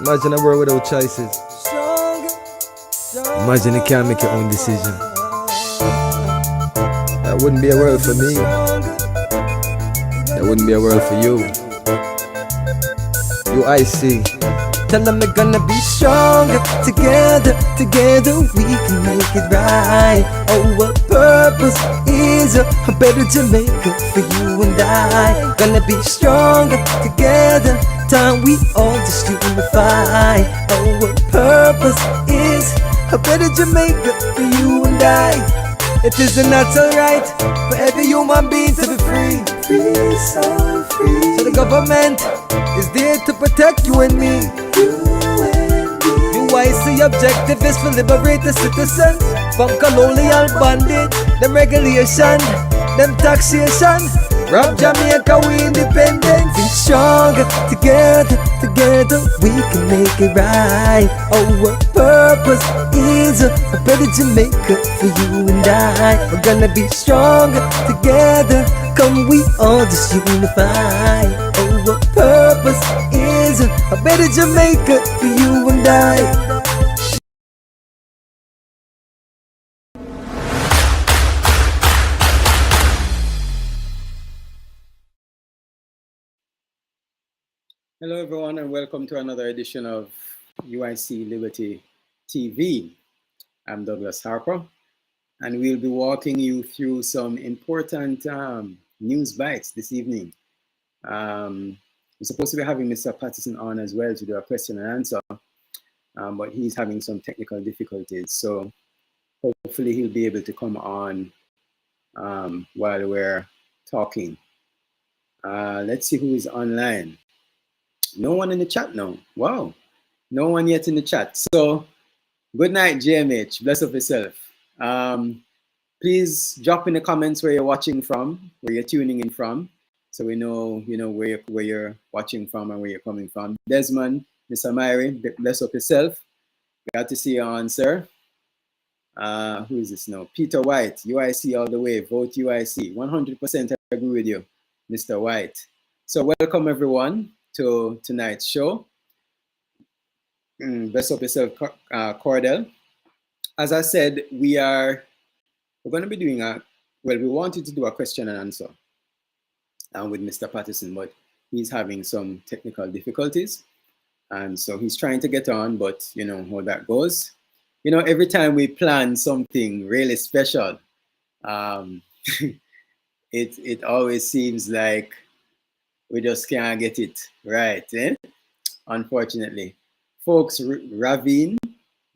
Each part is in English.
Imagine a world without choices. Imagine you can't make your own decision. That wouldn't be a world for me. That wouldn't be a world for you. UIC. Tell them we're gonna be stronger. Together, together we can make it right. Our purpose is a better Jamaica for you and I. Gonna be stronger together. Time we all just unify. Our purpose is a better Jamaica for you and I. It is a natural right for every human being to be free. Free, so free. So the government is there to protect you and me. UIC objective is to liberate the citizens from colonial bondage, them regulation, them taxation. Rob Jamaica, we independent. Be stronger together, together we can make it right. Our purpose is a better Jamaica for you and I. We're gonna be stronger together. Come, we all just unify. Our purpose is a better Jamaica for you and I. Hello, everyone, and welcome to another edition of UIC Liberty TV. I'm Douglas Harper, and we'll be walking you through some important news bites this evening. We're supposed to be having Mr. Patterson on as well to do a question and answer, but he's having some technical difficulties. So hopefully he'll be able to come on while we're talking. Let's see who is online. No one in the chat now. Wow. No one yet in the chat. So good night, JMH. Bless up yourself. Please drop in the comments where you're watching from, where you're tuning in from, so we know, where you're watching from and where you're coming from. Desmond, Mr. Myri, bless up yourself. Glad to see you on, sir. Who is this now? Peter White, UIC all the way. Vote UIC. 100% I agree with you, Mr. White. So welcome, everyone, to tonight's show. Bless up yourself, Cordell. As I said, we're going to be doing we wanted to do a question and answer with Mr. Patterson, but he's having some technical difficulties. And so he's trying to get on, but you know how that goes. You know, every time we plan something really special, it always seems like we just can't get it right, eh? Unfortunately. Folks, Ravine,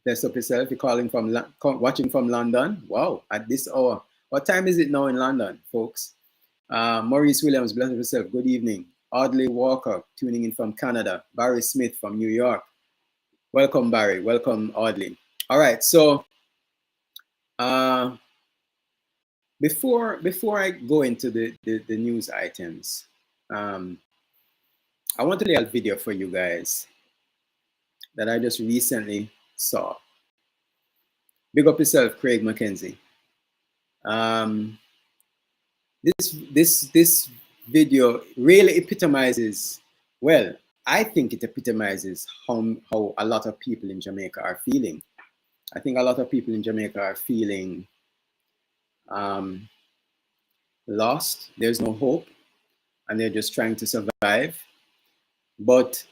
bless up yourself. You're calling from, watching from London. Wow, at this hour. What time is it now in London, folks? Maurice Williams, bless up yourself. Good evening. Audley Walker, tuning in from Canada. Barry Smith from New York. Welcome, Barry. Welcome, Audley. All right, so before I go into the news items, I want to play a video for you guys that I just recently saw. Big up yourself, Craig McKenzie. This video really epitomizes, well, I think it epitomizes how a lot of people in Jamaica are feeling. I think a lot of people in Jamaica are feeling lost. There's no hope, and they're just trying to survive. But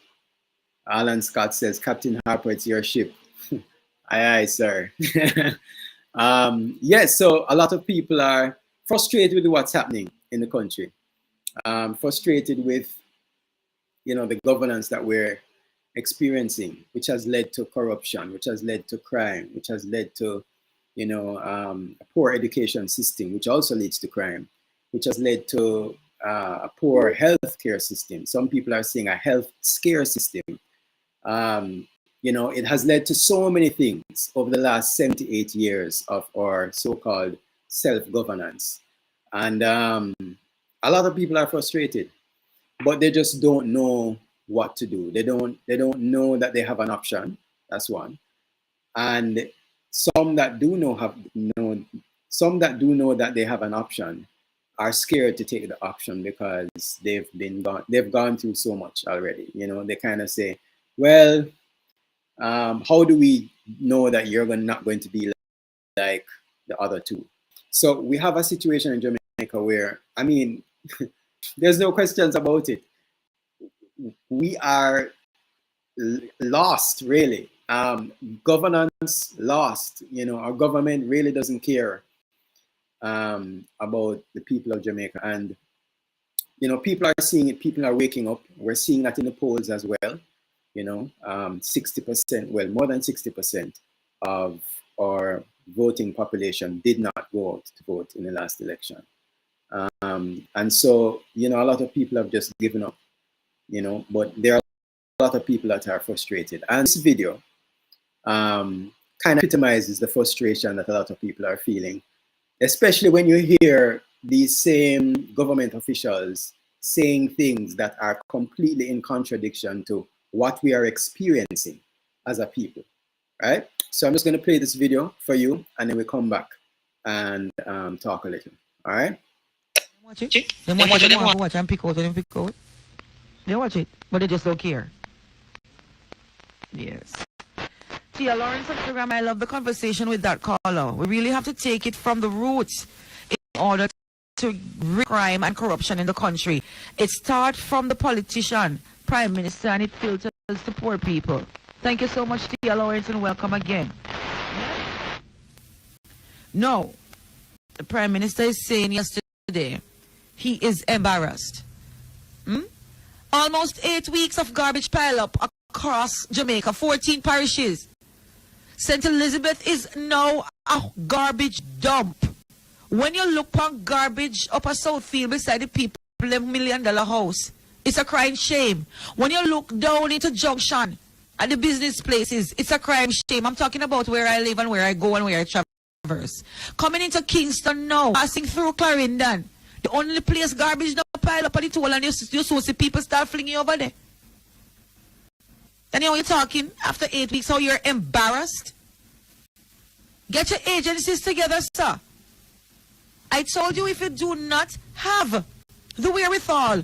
Alan Scott says, Captain Harper, it's your ship. Aye, aye, sir. Yes, so a lot of people are frustrated with what's happening in the country. Frustrated with, the governance that we're experiencing, which has led to corruption, which has led to crime, which has led to, a poor education system, which also leads to crime, which has led to a poor health care system. Some people are saying a health scare system. It has led to so many things over the last 78 years of our so-called self-governance. And a lot of people are frustrated, but they just don't know what to do. They don't know that they have an option. That's one. And some that do know that they have an option are scared to take the option because they've gone through so much already. They kind of say, well, how do we know that you're not going to be like the other two? So we have a situation in Jamaica where, I mean, there's no questions about it. We are lost, really. Governance lost. You know, our government really doesn't care about the people of Jamaica. And, you know, people are seeing it. People are waking up. We're seeing that in the polls as well. You know, 60%, well, more than 60% of our voting population did not go out to vote in the last election. And so, you know, a lot of people have just given up, you know, but there are a lot of people that are frustrated. And this video kind of epitomizes the frustration that a lot of people are feeling, especially when you hear these same government officials saying things that are completely in contradiction to what we are experiencing as a people, right? So I'm just going to play this video for you, and then we come back and talk a little, all right? Watch it. They watch and pick out and pick out. They watch it, but they just don't care. Yes. Tia Lawrence on Instagram, I love the conversation with that caller. We really have to take it from the roots in order to rid crime and corruption in the country. It starts from the politician, prime minister, and it filters to poor people. Thank you so much, Tia Lawrence, and welcome again. No, the prime minister is saying yesterday he is embarrassed. Almost 8 weeks of garbage pile up across Jamaica, 14 parishes. St. Elizabeth is now a garbage dump. When you look on garbage up a Southfield beside the people in $1 million house, it's a crying shame. When you look down into Junction at the business places, it's a crime shame. I'm talking about where I live and where I go and where I traverse. Coming into Kingston now, passing through Clarendon, the only place garbage now pile up on the toll, and you see people start flinging over there. Then you know you're talking after 8 weeks how you're embarrassed. Get your agencies together, sir. I told you, if you do not have the wherewithal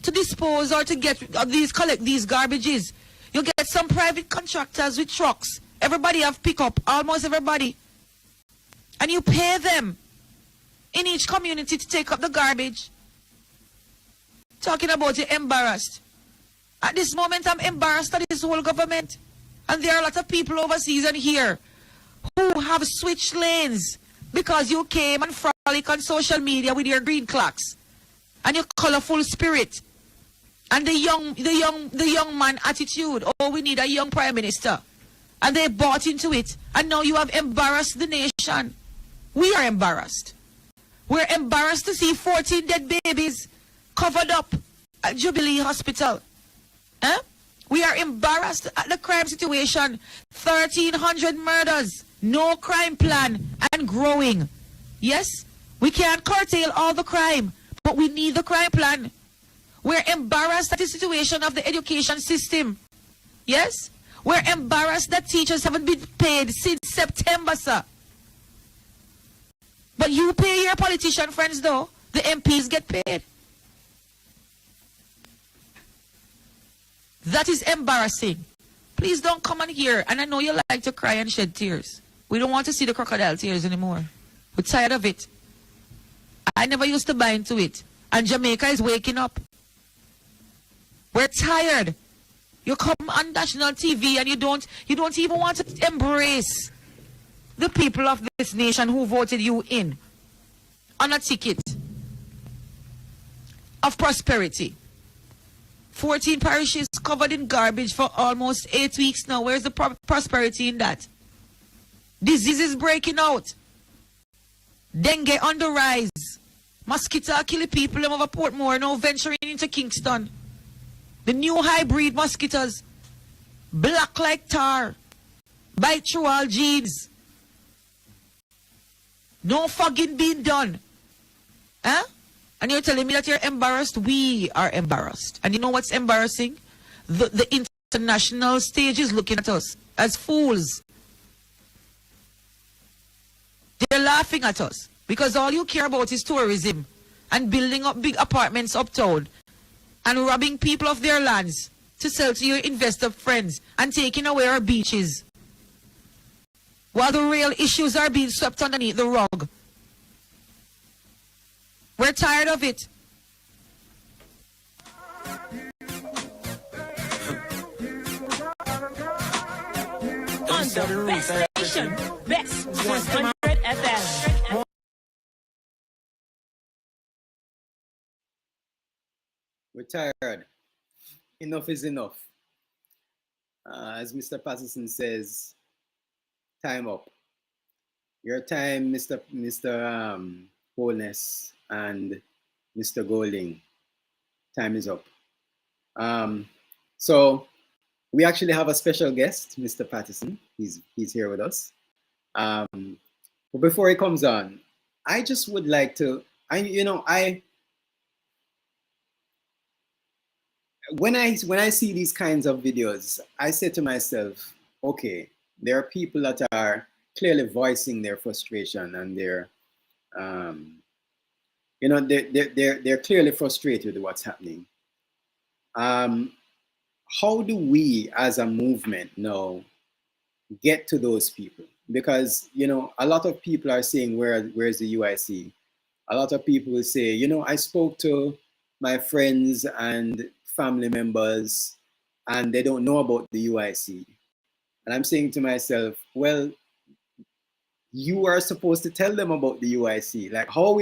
to dispose or to collect these garbages, you get some private contractors with trucks. Everybody have pickup, almost everybody. And you pay them in each community to take up the garbage. Talking about you embarrassed. At this moment, I'm embarrassed at this whole government. And there are a lot of people overseas and here who have switched lanes because you came and frolic on social media with your green clocks and your colorful spirit and the young man attitude. Oh, we need a young prime minister. And they bought into it. And now you have embarrassed the nation. We are embarrassed. We're embarrassed to see 14 dead babies covered up at Jubilee Hospital. Huh? We are embarrassed at the crime situation. 1,300 murders, no crime plan, and growing. Yes, we can't curtail all the crime, but we need the crime plan. We're embarrassed at the situation of the education system. Yes, we're embarrassed that teachers haven't been paid since September, sir. But you pay your politician friends, though. The MPs get paid. That is embarrassing. Please don't come on here. And I know you like to cry and shed tears. We don't want to see the crocodile tears anymore. We're tired of it. I never used to buy into it. And Jamaica is waking up. We're tired. You come on national TV and you don't even want to embrace the people of this nation who voted you in on a ticket of prosperity. 14 parishes covered in garbage for almost 8 weeks now. Where's the prosperity in that? Diseases breaking out. Dengue on the rise. Mosquito killing people over Portmore, now venturing into Kingston. The new hybrid mosquitoes. Black like tar. Bite through all genes. No fogging being done. Huh? And you're telling me that you're embarrassed? We are embarrassed. And you know what's embarrassing? The international stage is looking at us as fools. They're laughing at us because all you care about is tourism and building up big apartments uptown and robbing people of their lands to sell to your investor friends and taking away our beaches, while the real issues are being swept underneath the rug. We're tired of it. On the best station, best 100 FM. We're tired. Enough is enough. As Mr. Patterson says, time up. Your time, Mr. Wholeness and Mr. Golding, time is up. So we actually have a special guest, Mr. Patterson. He's here with us. But before he comes on, I just would like to, when I see these kinds of videos, I say to myself, okay, there are people that are clearly voicing their frustration, and they're clearly frustrated with what's happening. How do we as a movement now get to those people? Because, a lot of people are saying, where's the UIC? A lot of people will say, I spoke to my friends and family members and they don't know about the UIC. And I'm saying to myself, well, you are supposed to tell them about the UIC. Like, how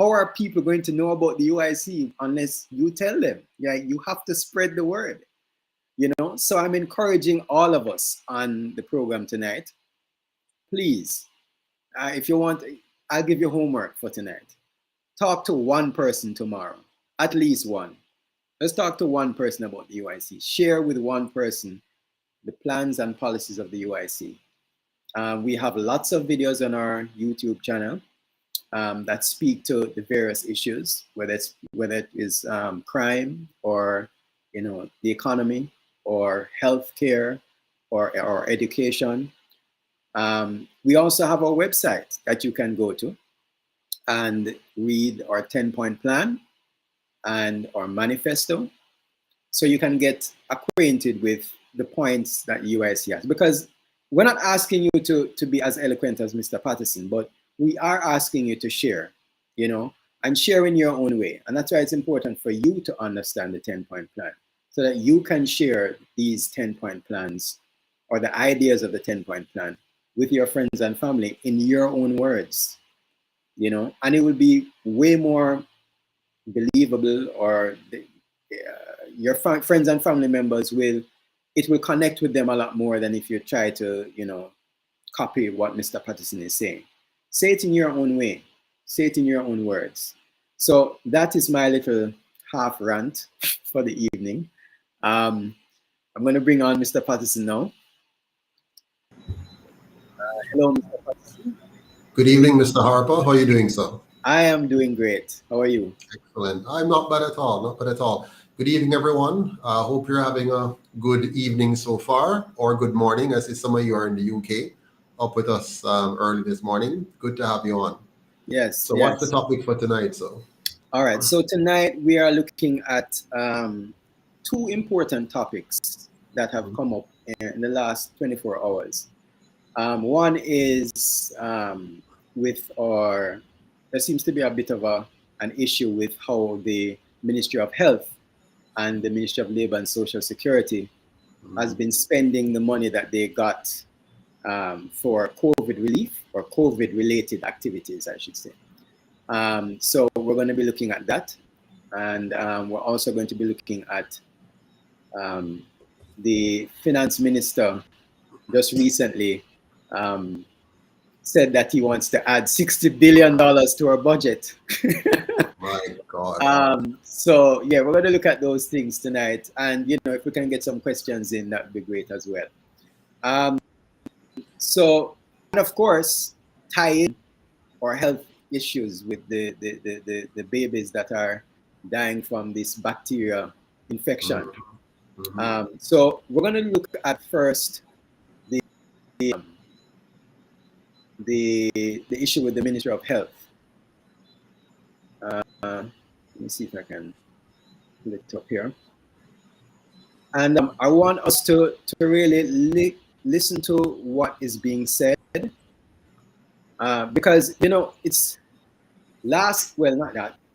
are people going to know about the UIC unless you tell them? Yeah, you have to spread the word, So I'm encouraging all of us on the program tonight. Please, if you want, I'll give you homework for tonight. Talk to one person tomorrow, at least one. Let's talk to one person about the UIC. Share with one person the plans and policies of the UIC. We have lots of videos on our YouTube channel that speak to the various issues, whether it is crime or the economy or healthcare or education. We also have our website that you can go to and read our 10-point plan and our manifesto, so you can get acquainted with the points that UIC has. Because we're not asking you to be as eloquent as Mr. Patterson, but we are asking you to share, and share in your own way. And that's why it's important for you to understand the 10-point plan, so that you can share these 10-point plans or the ideas of the 10-point plan with your friends and family in your own words, and it will be way more believable, or your friends and family members will connect with them a lot more than if you try to, copy what Mr. Patterson is saying. Say it in your own way. Say it in your own words. So that is my little half rant for the evening. I'm going to bring on Mr. Patterson now. Hello, Mr. Patterson. Good evening, Mr. Harper. How are you doing, sir? I am doing great. How are you? Excellent. I'm not bad at all. Not bad at all. Good evening, everyone. I hope you're having a good evening so far, or good morning. I see some of you are in the UK, up with us early this morning. Good to have you on. Yes. So what's the topic for tonight, sir? All right. So tonight we are looking at two important topics that have come up in the last 24 hours. One is there seems to be a bit of an issue with how the Ministry of Health and the Ministry of Labor and Social Security has been spending the money that they got for COVID relief or COVID-related activities, I should say. So we're going to be looking at that. And we're also going to be looking at the finance minister just recently said that he wants to add $60 billion to our budget. My God. So yeah, we're going to look at those things tonight, and if we can get some questions in, that'd be great as well. So, and of course, tie in our health issues with the babies that are dying from this bacteria infection. So we're going to look at first the issue with the Ministry of Health. Let me see if I can pull it up here. And I want us to really listen to what is being said, because, you know, it's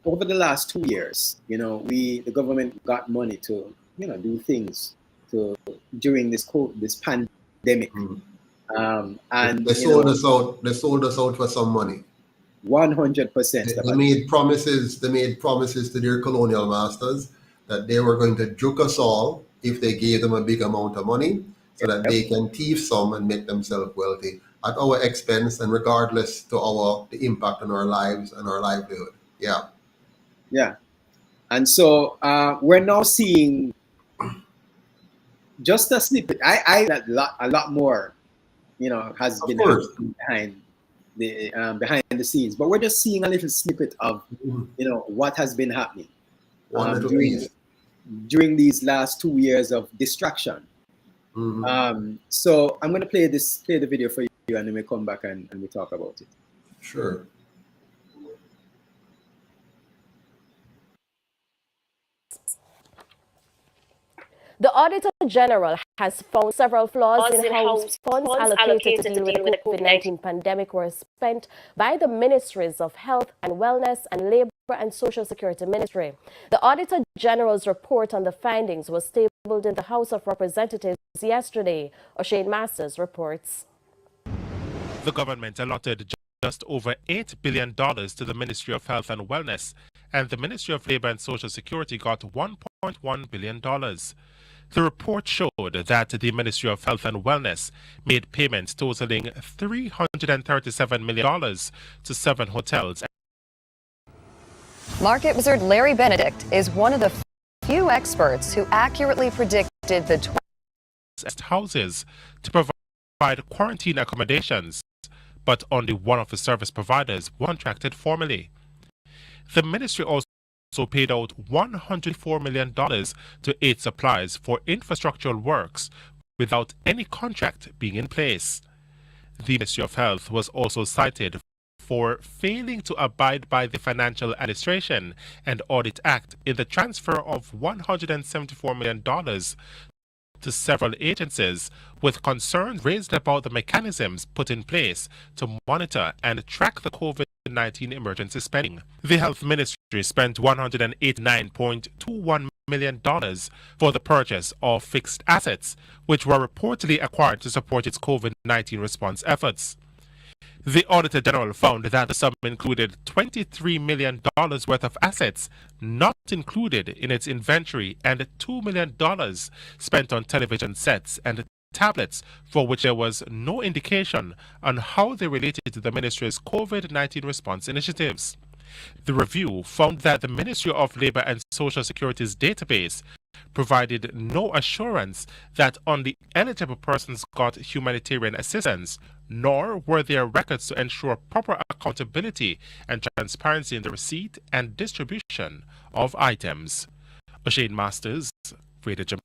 over the last 2 years, you know, the government got money to, you know, do things during this pandemic. And they sold us out. They sold us out for some money. 100%. They made promises. They made promises to their colonial masters that they were going to juke us all if they gave them a big amount of money, so that they can thief some and make themselves wealthy at our expense and regardless to the impact on our lives and our livelihood. Yeah. And so we're now seeing just a snippet. A lot more, you know, has been happening behind the scenes, but we're just seeing a little snippet of, you know, what has been happening during these last 2 years of distraction. So I'm going to play the video for you, and then we come back and we talk about it. Sure. The Auditor General has found several flaws in how funds allocated to deal with the COVID-19 pandemic were spent by the Ministries of Health and Wellness and Labor and Social Security Ministry. The Auditor General's report on the findings was tabled in the House of Representatives yesterday. O'Shane Masters reports. The government allotted just over $8 billion to the Ministry of Health and Wellness, and the Ministry of Labor and Social Security got $1.1 billion. The report showed that the Ministry of Health and Wellness made payments totaling $337 million to 7 hotels. Market wizard Larry Benedict is one of the few experts who accurately predicted the houses to provide quarantine accommodations, but only one of the service providers was contracted formally. The ministry also paid out $104 million to 8 suppliers for infrastructural works without any contract being in place. The Ministry of Health was also cited for failing to abide by the Financial Administration and Audit Act in the transfer of $174 million to several agencies, with concerns raised about the mechanisms put in place to monitor and track the COVID-19 emergency spending. The Health Ministry spent $189.21 million for the purchase of fixed assets, which were reportedly acquired to support its COVID-19 response efforts. The Auditor General found that the sum included $23 million worth of assets not included in its inventory and $2 million spent on television sets and tablets for which there was no indication on how they related to the ministry's COVID-19 response initiatives. The review found that the Ministry of Labor and Social Security's database provided no assurance that only eligible persons got humanitarian assistance, nor were there records to ensure proper accountability and transparency in the receipt and distribution of items. O'Shane Masters, Radio Jamaica.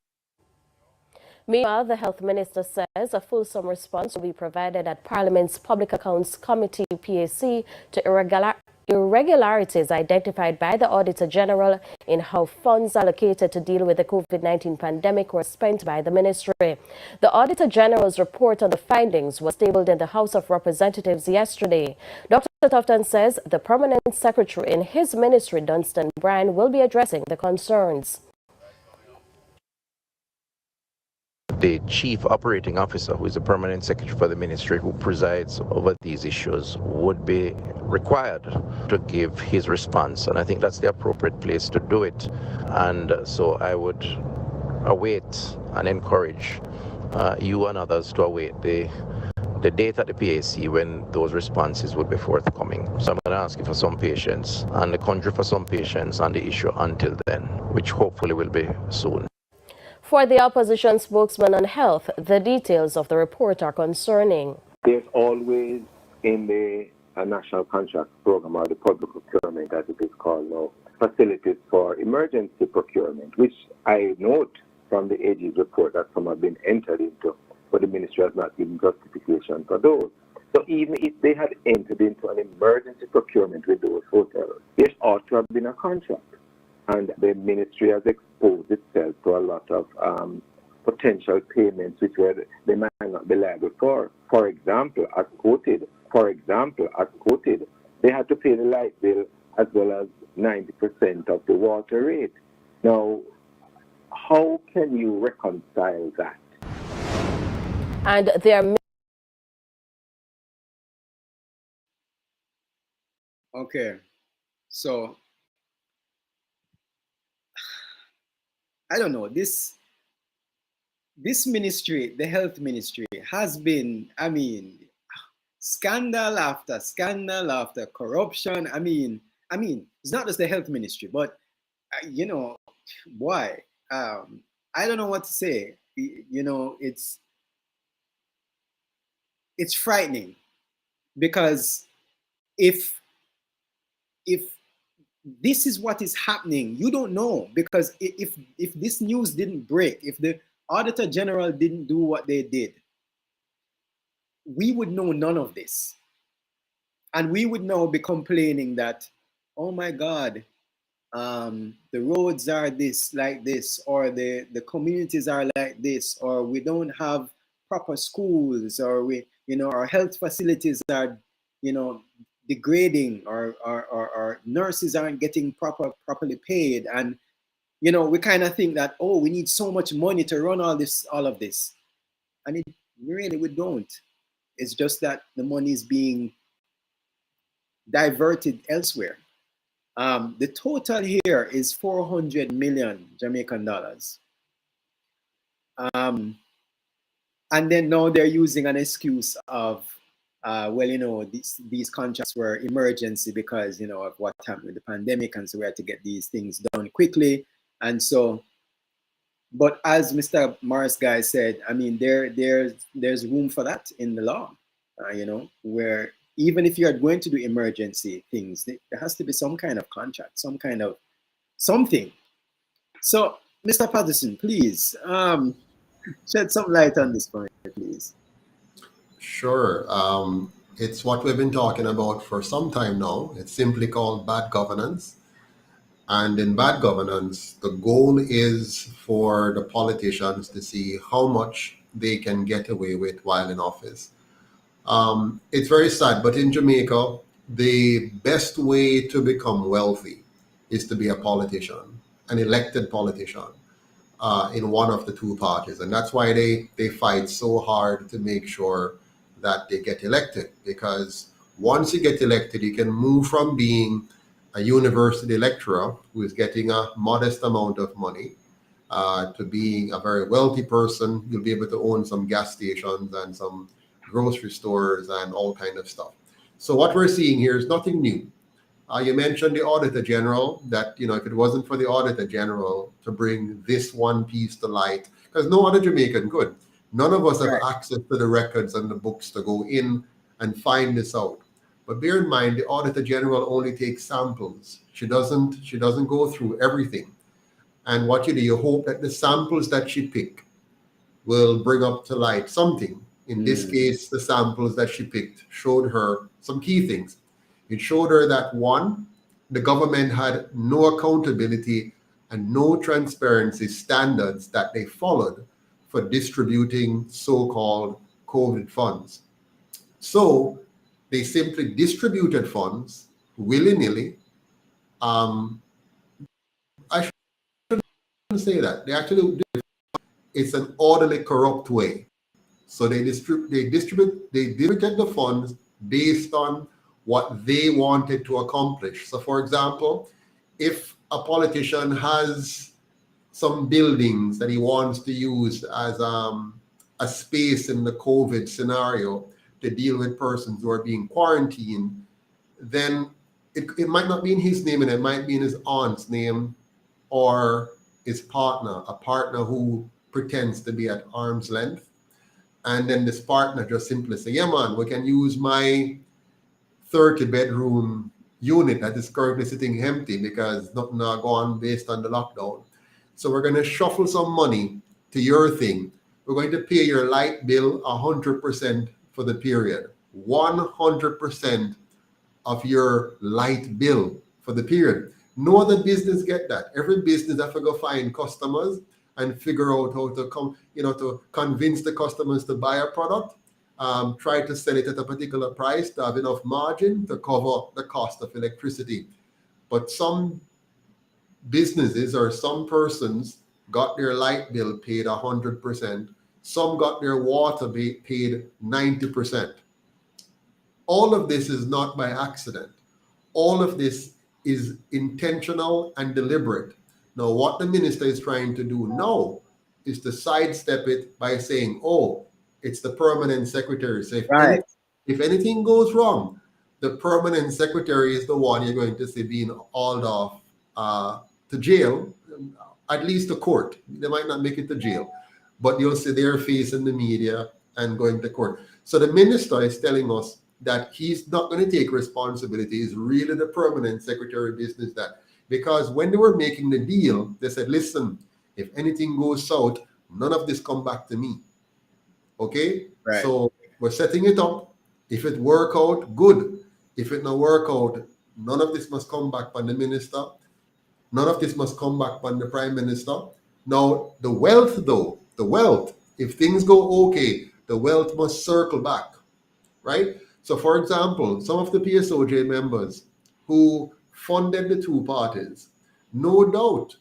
Meanwhile, the Health Minister says a fulsome response will be provided at Parliament's Public Accounts Committee (PAC) to irregularities identified by the Auditor General in how funds allocated to deal with the COVID-19 pandemic were spent by the ministry. The Auditor General's report on the findings was tabled in the House of Representatives yesterday. Dr. Tufton says the Permanent Secretary in his ministry, Dunstan Bryan, will be addressing the concerns. The Chief Operating Officer, who is the Permanent Secretary for the Ministry, who presides over these issues, would be required to give his response, and I think that's the appropriate place to do it. And so I would await and encourage you and others to await the date at the PAC when those responses will be forthcoming. So I'm going to ask you for some patience, and the country for some patience on the issue until then, which hopefully will be soon. For the opposition spokesman on health, the details of the report are concerning. There's always in the national contract program, or the public procurement as it is called now, facilities for emergency procurement, which I note from the AG's report that some have been entered into, but the ministry has not given justification for those. So even if they had entered into an emergency procurement with those hotels, there ought to have been a contract. And the ministry has exposed itself to a lot of potential payments which they might not be liable for. For example, as quoted, they had to pay the light bill as well as 90% of the water rate. Now, how can you reconcile that? And there are Okay, so I don't know. This ministry, the health ministry, has been, I mean, scandal after scandal after corruption. I mean, it's not just the health ministry, but you know, boy, I don't know what to say. You know, it's frightening, because if this is what is happening, you don't know, because if this news didn't break, if the Auditor General didn't do what they did, we would know none of this. And we would now be complaining that, oh my God, the roads are like this, or the communities are like this, or we don't have proper schools, or our health facilities are, degrading, or nurses aren't getting properly paid. And, we kind of think that, oh, we need so much money to run all of this. And we don't. It's just that the money is being diverted elsewhere. The total here is 400 million Jamaican dollars. And then now they're using an excuse of, these contracts were emergency because, of what happened with the pandemic, and so we had to get these things done quickly. And so, but as Mr. Morris Guy said, I mean, there's room for that in the law, where even if you are going to do emergency things, there has to be some kind of contract, some kind of something. So, Mr. Patterson, please shed some light on this point, please. Sure. It's what we've been talking about for some time now. It's simply called bad governance. And in bad governance, the goal is for the politicians to see how much they can get away with while in office. It's very sad, but in Jamaica, the best way to become wealthy is to be a politician, an elected politician, in one of the two parties. And that's why they fight so hard to make sure that they get elected, because once you get elected, you can move from being a university lecturer who is getting a modest amount of money to being a very wealthy person. You'll be able to own some gas stations and some grocery stores and all kind of stuff. So what we're seeing here is nothing new. You mentioned the Auditor General, that, if it wasn't for the Auditor General to bring this one piece to light, because no other Jamaican could. None of us have access to the records and the books to go in and find this out. But bear in mind, the Auditor General only takes samples. She doesn't go through everything. And what you do, you hope that the samples that she picked will bring up to light something. In this case, the samples that she picked showed her some key things. It showed her that, one, the government had no accountability and no transparency standards that they followed for distributing so-called COVID funds. So they simply distributed funds willy-nilly. I shouldn't say that. They actually did. It's an orderly, corrupt way. So they distributed the funds based on what they wanted to accomplish. So, for example, if a politician has some buildings that he wants to use as a space in the COVID scenario to deal with persons who are being quarantined, then it might not be in his name, and it might be in his aunt's name or his partner, a partner who pretends to be at arm's length. And then this partner just simply say, yeah, man, we can use my 30-bedroom unit that is currently sitting empty because nothing going on based on the lockdown. So we're going to shuffle some money to your thing. We're going to pay your light bill 100% for the period. 100% of your light bill for the period. No other business get that. Every business have to go find customers and figure out how to to convince the customers to buy a product. Try to sell it at a particular price to have enough margin to cover the cost of electricity. But some businesses or some persons got their light bill paid 100%. Some got their water paid 90%. All of this is not by accident. All of this is intentional and deliberate. Now, what the minister is trying to do now is to sidestep it by saying, oh, it's the permanent secretary. So if anything goes wrong, the permanent secretary is the one you're going to see being hauled off to jail, at least to court. They might not make it to jail, but you'll see their face in the media and going to court. So the minister is telling us that he's not going to take responsibility. It's really the permanent secretary of business that, because when they were making the deal, they said, listen, if anything goes south, none of this come back to me. Okay? Right. So we're setting it up. If it work out, good. If it not work out, none of this must come back on the minister. None of this must come back on the prime minister. Now, the wealth, if things go okay, the wealth must circle back, right? So, for example, some of the PSOJ members who funded the two parties, no doubt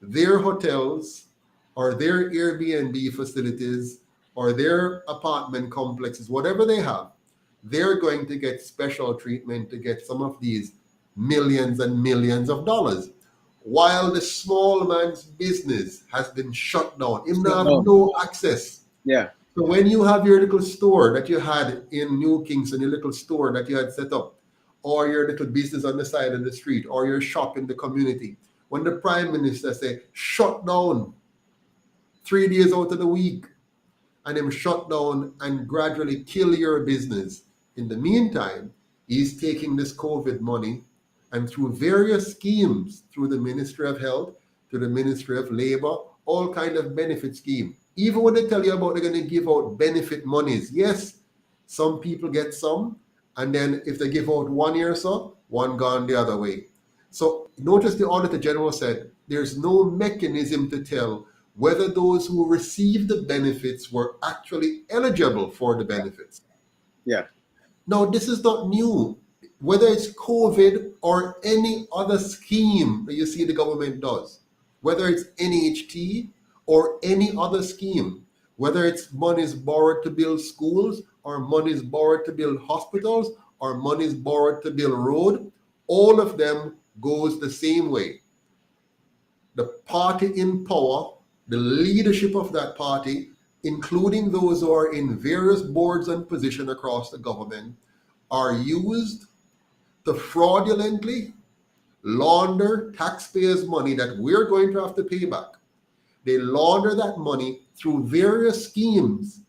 their hotels or their Airbnb facilities or their apartment complexes, whatever they have, they're going to get special treatment to get some of these millions and millions of dollars. While the small man's business has been shut down, he have no access. Yeah. So when you have your little store that you had in New Kingston, your little store that you had set up, or your little business on the side of the street, or your shop in the community, when the prime minister say shut down 3 days out of the week, and him shut down and gradually kill your business, in the meantime, he's taking this COVID money and through various schemes, through the Ministry of Health, to the Ministry of Labor, all kind of benefit scheme. Even when they tell you about they're going to give out benefit monies, yes, some people get some, and then if they give out 1 year or so, one gone the other way. So notice the Auditor General said there's no mechanism to tell whether those who received the benefits were actually eligible for the benefits. Yeah. Now, this is not new. Whether it's COVID or any other scheme that you see the government does, whether it's NHT or any other scheme, whether it's monies borrowed to build schools or monies borrowed to build hospitals or monies borrowed to build road, all of them goes the same way. The party in power, the leadership of that party, including those who are in various boards and positions across the government, are used to fraudulently launder taxpayers' money that we're going to have to pay back. They launder that money through various schemes,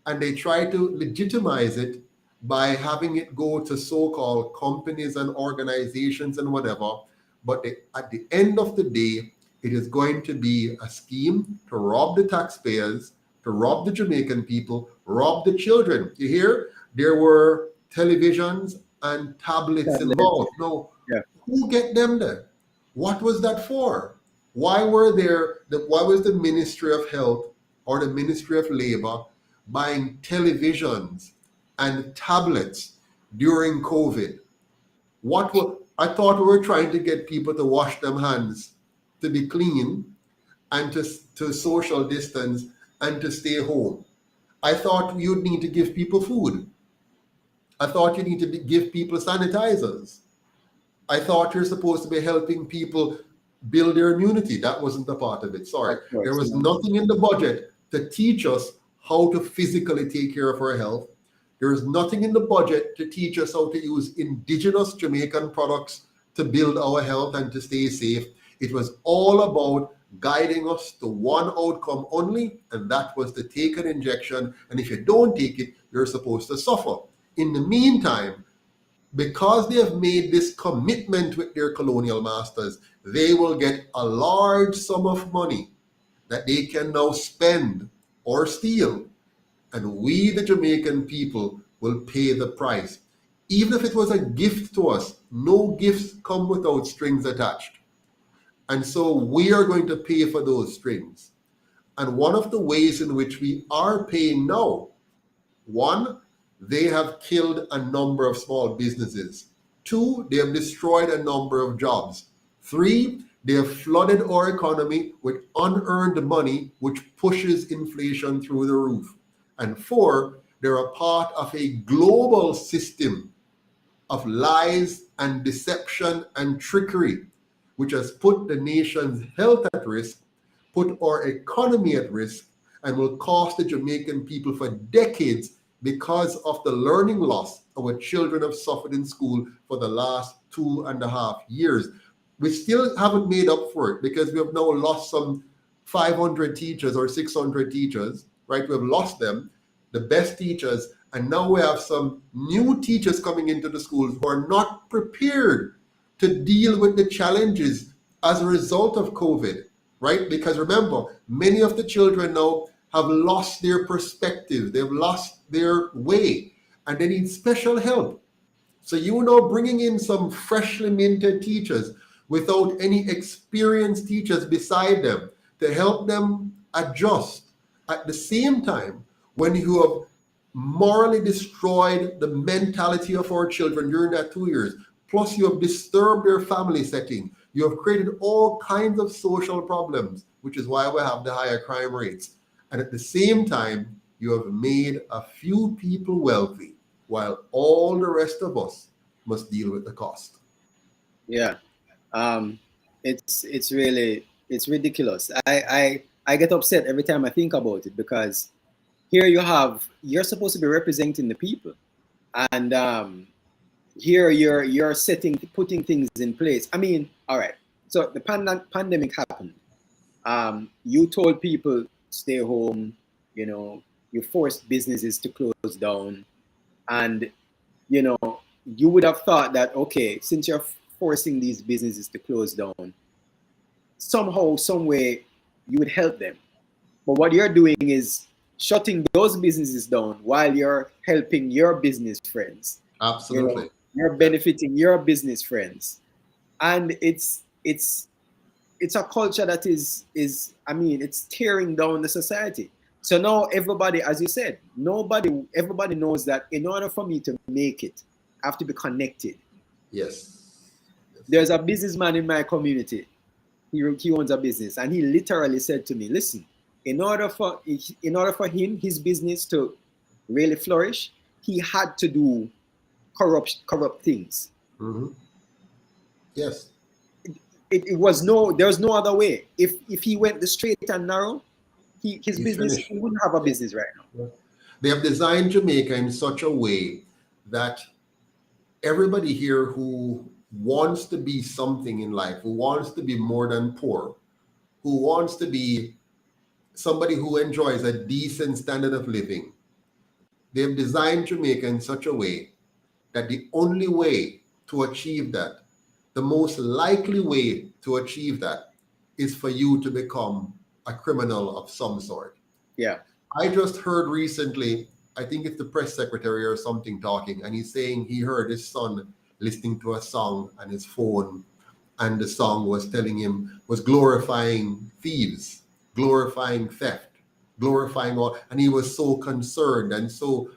and they try to legitimize it by having it go to so-called companies and organizations and whatever. But at the end of the day, it is going to be a scheme to rob the taxpayers, to rob the Jamaican people, rob the children. You hear? There were televisions and tablets involved. No, who get them there? What was that for? Why was the Ministry of Health or the Ministry of Labor buying televisions and tablets during COVID? I thought we were trying to get people to wash their hands, to be clean, and to social distance and to stay home. I thought you'd need to give people food. I thought you need to give people sanitizers. I thought you're supposed to be helping people build their immunity. That wasn't a part of it. Sorry. There was nothing in the budget to teach us how to physically take care of our health. There is nothing in the budget to teach us how to use indigenous Jamaican products to build our health and to stay safe. It was all about guiding us to one outcome only, and that was to take an injection. And if you don't take it, you're supposed to suffer. In the meantime, because they have made this commitment with their colonial masters, they will get a large sum of money that they can now spend or steal. And we, the Jamaican people, will pay the price. Even if it was a gift to us, no gifts come without strings attached. And so we are going to pay for those strings. And one of the ways in which we are paying now, one, they have killed a number of small businesses. Two, they have destroyed a number of jobs. Three, they have flooded our economy with unearned money, which pushes inflation through the roof. And four, they're a part of a global system of lies and deception and trickery, which has put the nation's health at risk, put our economy at risk, and will cost the Jamaican people for decades because of the learning loss our children have suffered in school for the last 2.5 years. We still haven't made up for it because we have now lost some 500 teachers or 600 teachers, right? We have lost them, the best teachers, and now we have some new teachers coming into the schools who are not prepared to deal with the challenges as a result of COVID, right? Because remember, many of the children now have lost their perspective, they've lost their way, and they need special help. So you know, bringing in some freshly minted teachers without any experienced teachers beside them to help them adjust. At the same time, when you have morally destroyed the mentality of our children during that 2 years, plus you have disturbed their family setting, you have created all kinds of social problems, which is why we have the higher crime rates. And at the same time, you have made a few people wealthy, while all the rest of us must deal with the cost. Yeah, it's ridiculous. I get upset every time I think about it, because here you're supposed to be representing the people, and here you're putting things in place. I mean, all right. So the pandemic happened. You told people stay home. You know, you forced businesses to close down, and you know, you would have thought that, okay, since you're forcing these businesses to close down, somehow, some way, you would help them. But what you're doing is shutting those businesses down while you're helping your business friends. Absolutely. You know, you're benefiting your business friends, and it's a culture that is I mean, it's tearing down the society. So now everybody, as you said, everybody knows that in order for me to make it, I have to be connected. Yes. There's a businessman in my community. He owns a business, and he literally said to me, listen, in order for him, his business to really flourish, he had to do corrupt things. Mm-hmm. Yes. There was no other way. If he went the straight and narrow, his business, he wouldn't have a business right now. They have designed Jamaica in such a way that everybody here who wants to be something in life, who wants to be more than poor, who wants to be somebody who enjoys a decent standard of living, they've designed Jamaica in such a way that the only way to achieve that, the most likely way to achieve that, is for you to become a criminal of some sort. Yeah. I just heard recently, I think it's the press secretary or something talking, and he's saying he heard his son listening to a song on his phone, and the song was glorifying thieves, glorifying theft, glorifying all, and he was so concerned and so,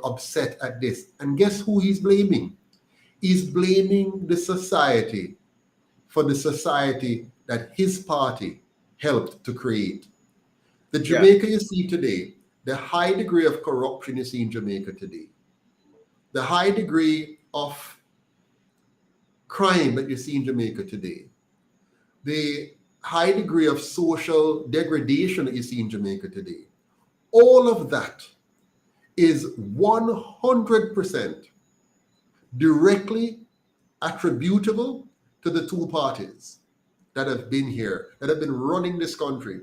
upset at this. And guess who he's blaming? He's blaming the society for the society that his party helped to create. The Jamaica you see today, the high degree of corruption you see in Jamaica today, the high degree of crime that you see in Jamaica today, the high degree of social degradation that you see in Jamaica today, all of that is 100% directly attributable to the two parties that have been here, that have been running this country.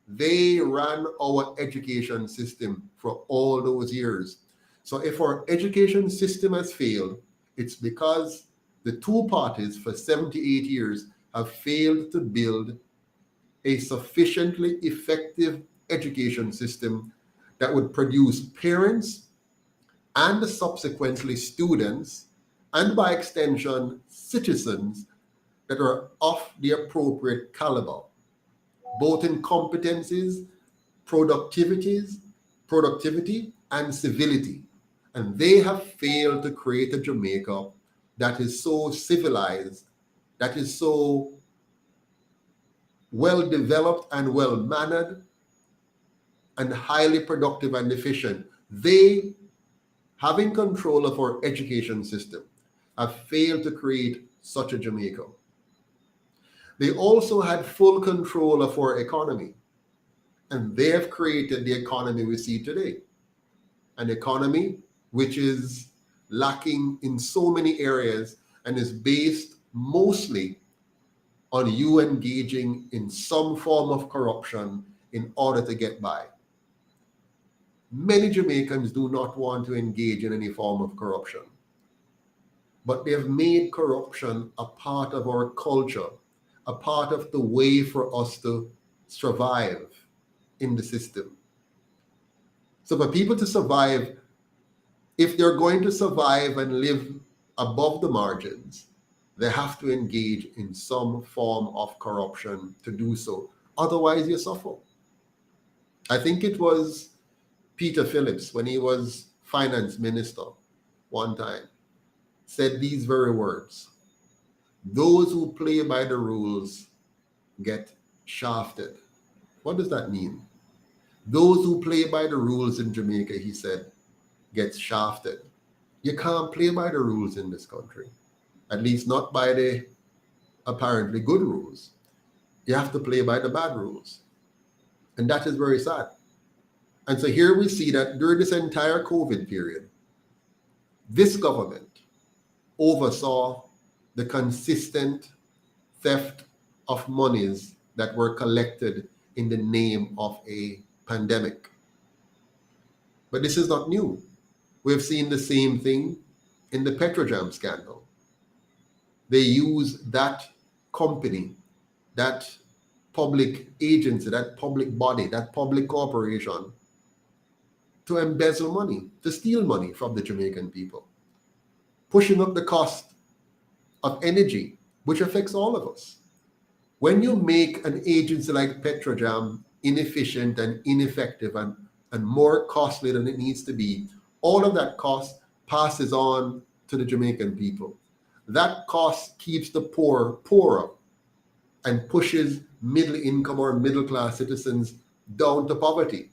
They ran our education system for all those years. So if our education system has failed, it's because the two parties for 78 years have failed to build a sufficiently effective education system that would produce parents and subsequently students, and by extension, citizens that are of the appropriate caliber, both in competencies productivity, and civility. And they have failed to create a Jamaica that is so civilized, that is so well developed and well mannered and highly productive and efficient. They, having control of our education system, have failed to create such a Jamaica. They also had full control of our economy, and they have created the economy we see today. An economy which is lacking in so many areas and is based mostly on you engaging in some form of corruption in order to get by. Many Jamaicans do not want to engage in any form of corruption, but they have made corruption a part of our culture, a part of the way for us to survive in the system. So for people to survive, if they're going to survive and live above the margins, they have to engage in some form of corruption to do so. Otherwise, you suffer. I think it was Peter Phillips, when he was finance minister one time, said these very words: those who play by the rules get shafted. What does that mean? Those who play by the rules in Jamaica, he said, gets shafted. You can't play by the rules in this country, at least not by the apparently good rules. You have to play by the bad rules. And that is very sad. And so here we see that during this entire COVID period, this government oversaw the consistent theft of monies that were collected in the name of a pandemic. But this is not new. We've seen the same thing in the Petrojam scandal. They use that company, that public agency, that public body, that public corporation to embezzle money, to steal money from the Jamaican people, pushing up the cost of energy, which affects all of us. When you make an agency like Petrojam inefficient and ineffective and more costly than it needs to be, all of that cost passes on to the Jamaican people. That cost keeps the poor poorer and pushes middle income or middle class citizens down to poverty.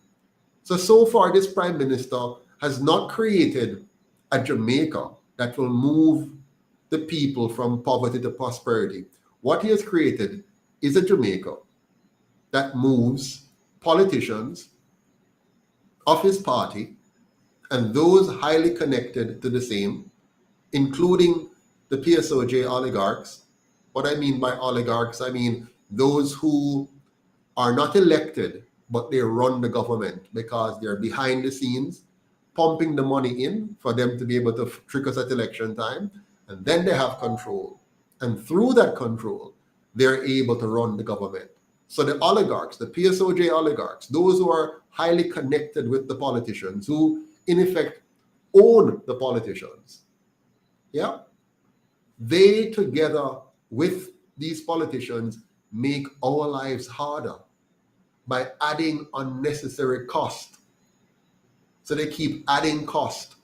So far, this Prime Minister has not created a Jamaica that will move the people from poverty to prosperity. What he has created is a Jamaica that moves politicians of his party and those highly connected to the same, including the PSOJ oligarchs. What I mean by oligarchs, I mean those who are not elected, but they run the government because they're behind the scenes, pumping the money in for them to be able to trick us at election time, and then they have control. And through that control, they're able to run the government. So the oligarchs, the PSOJ oligarchs, those who are highly connected with the politicians, who in effect own the politicians, yeah, they together with these politicians make our lives harder by adding unnecessary cost. So they keep adding cost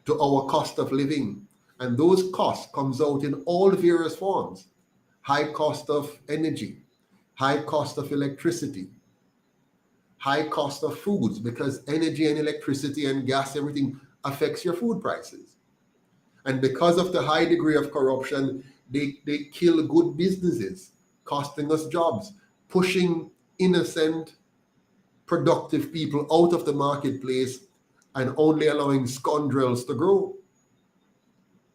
to our cost of living. And those costs comes out in all various forms. High cost of energy, high cost of electricity, high cost of foods, because energy and electricity and gas, everything affects your food prices. And because of the high degree of corruption, they kill good businesses, costing us jobs, pushing innocent, productive people out of the marketplace and only allowing scoundrels to grow,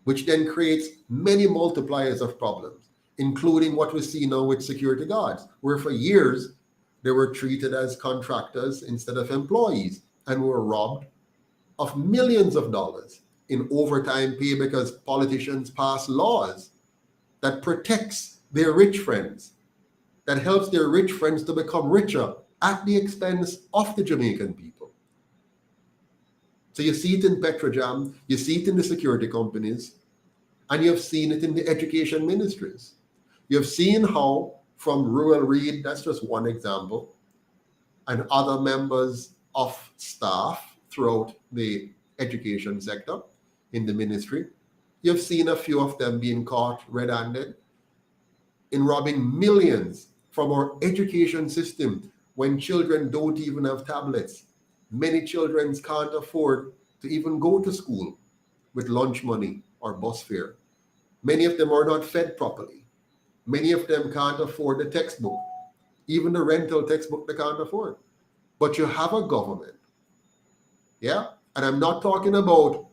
which then creates many multipliers of problems, including what we see now with security guards, where for years they were treated as contractors instead of employees and were robbed of millions of dollars in overtime pay because politicians pass laws that protects their rich friends, that helps their rich friends to become richer at the expense of the Jamaican people. So you see it in Petrojam, you see it in the security companies, and you have seen it in the education ministries. You have seen how from Rural Read, that's just one example, and other members of staff throughout the education sector in the ministry. You've seen a few of them being caught red-handed in robbing millions from our education system when children don't even have tablets. Many children can't afford to even go to school with lunch money or bus fare. Many of them are not fed properly. Many of them can't afford the textbook. Even the rental textbook they can't afford. But you have a government. Yeah? And I'm not talking about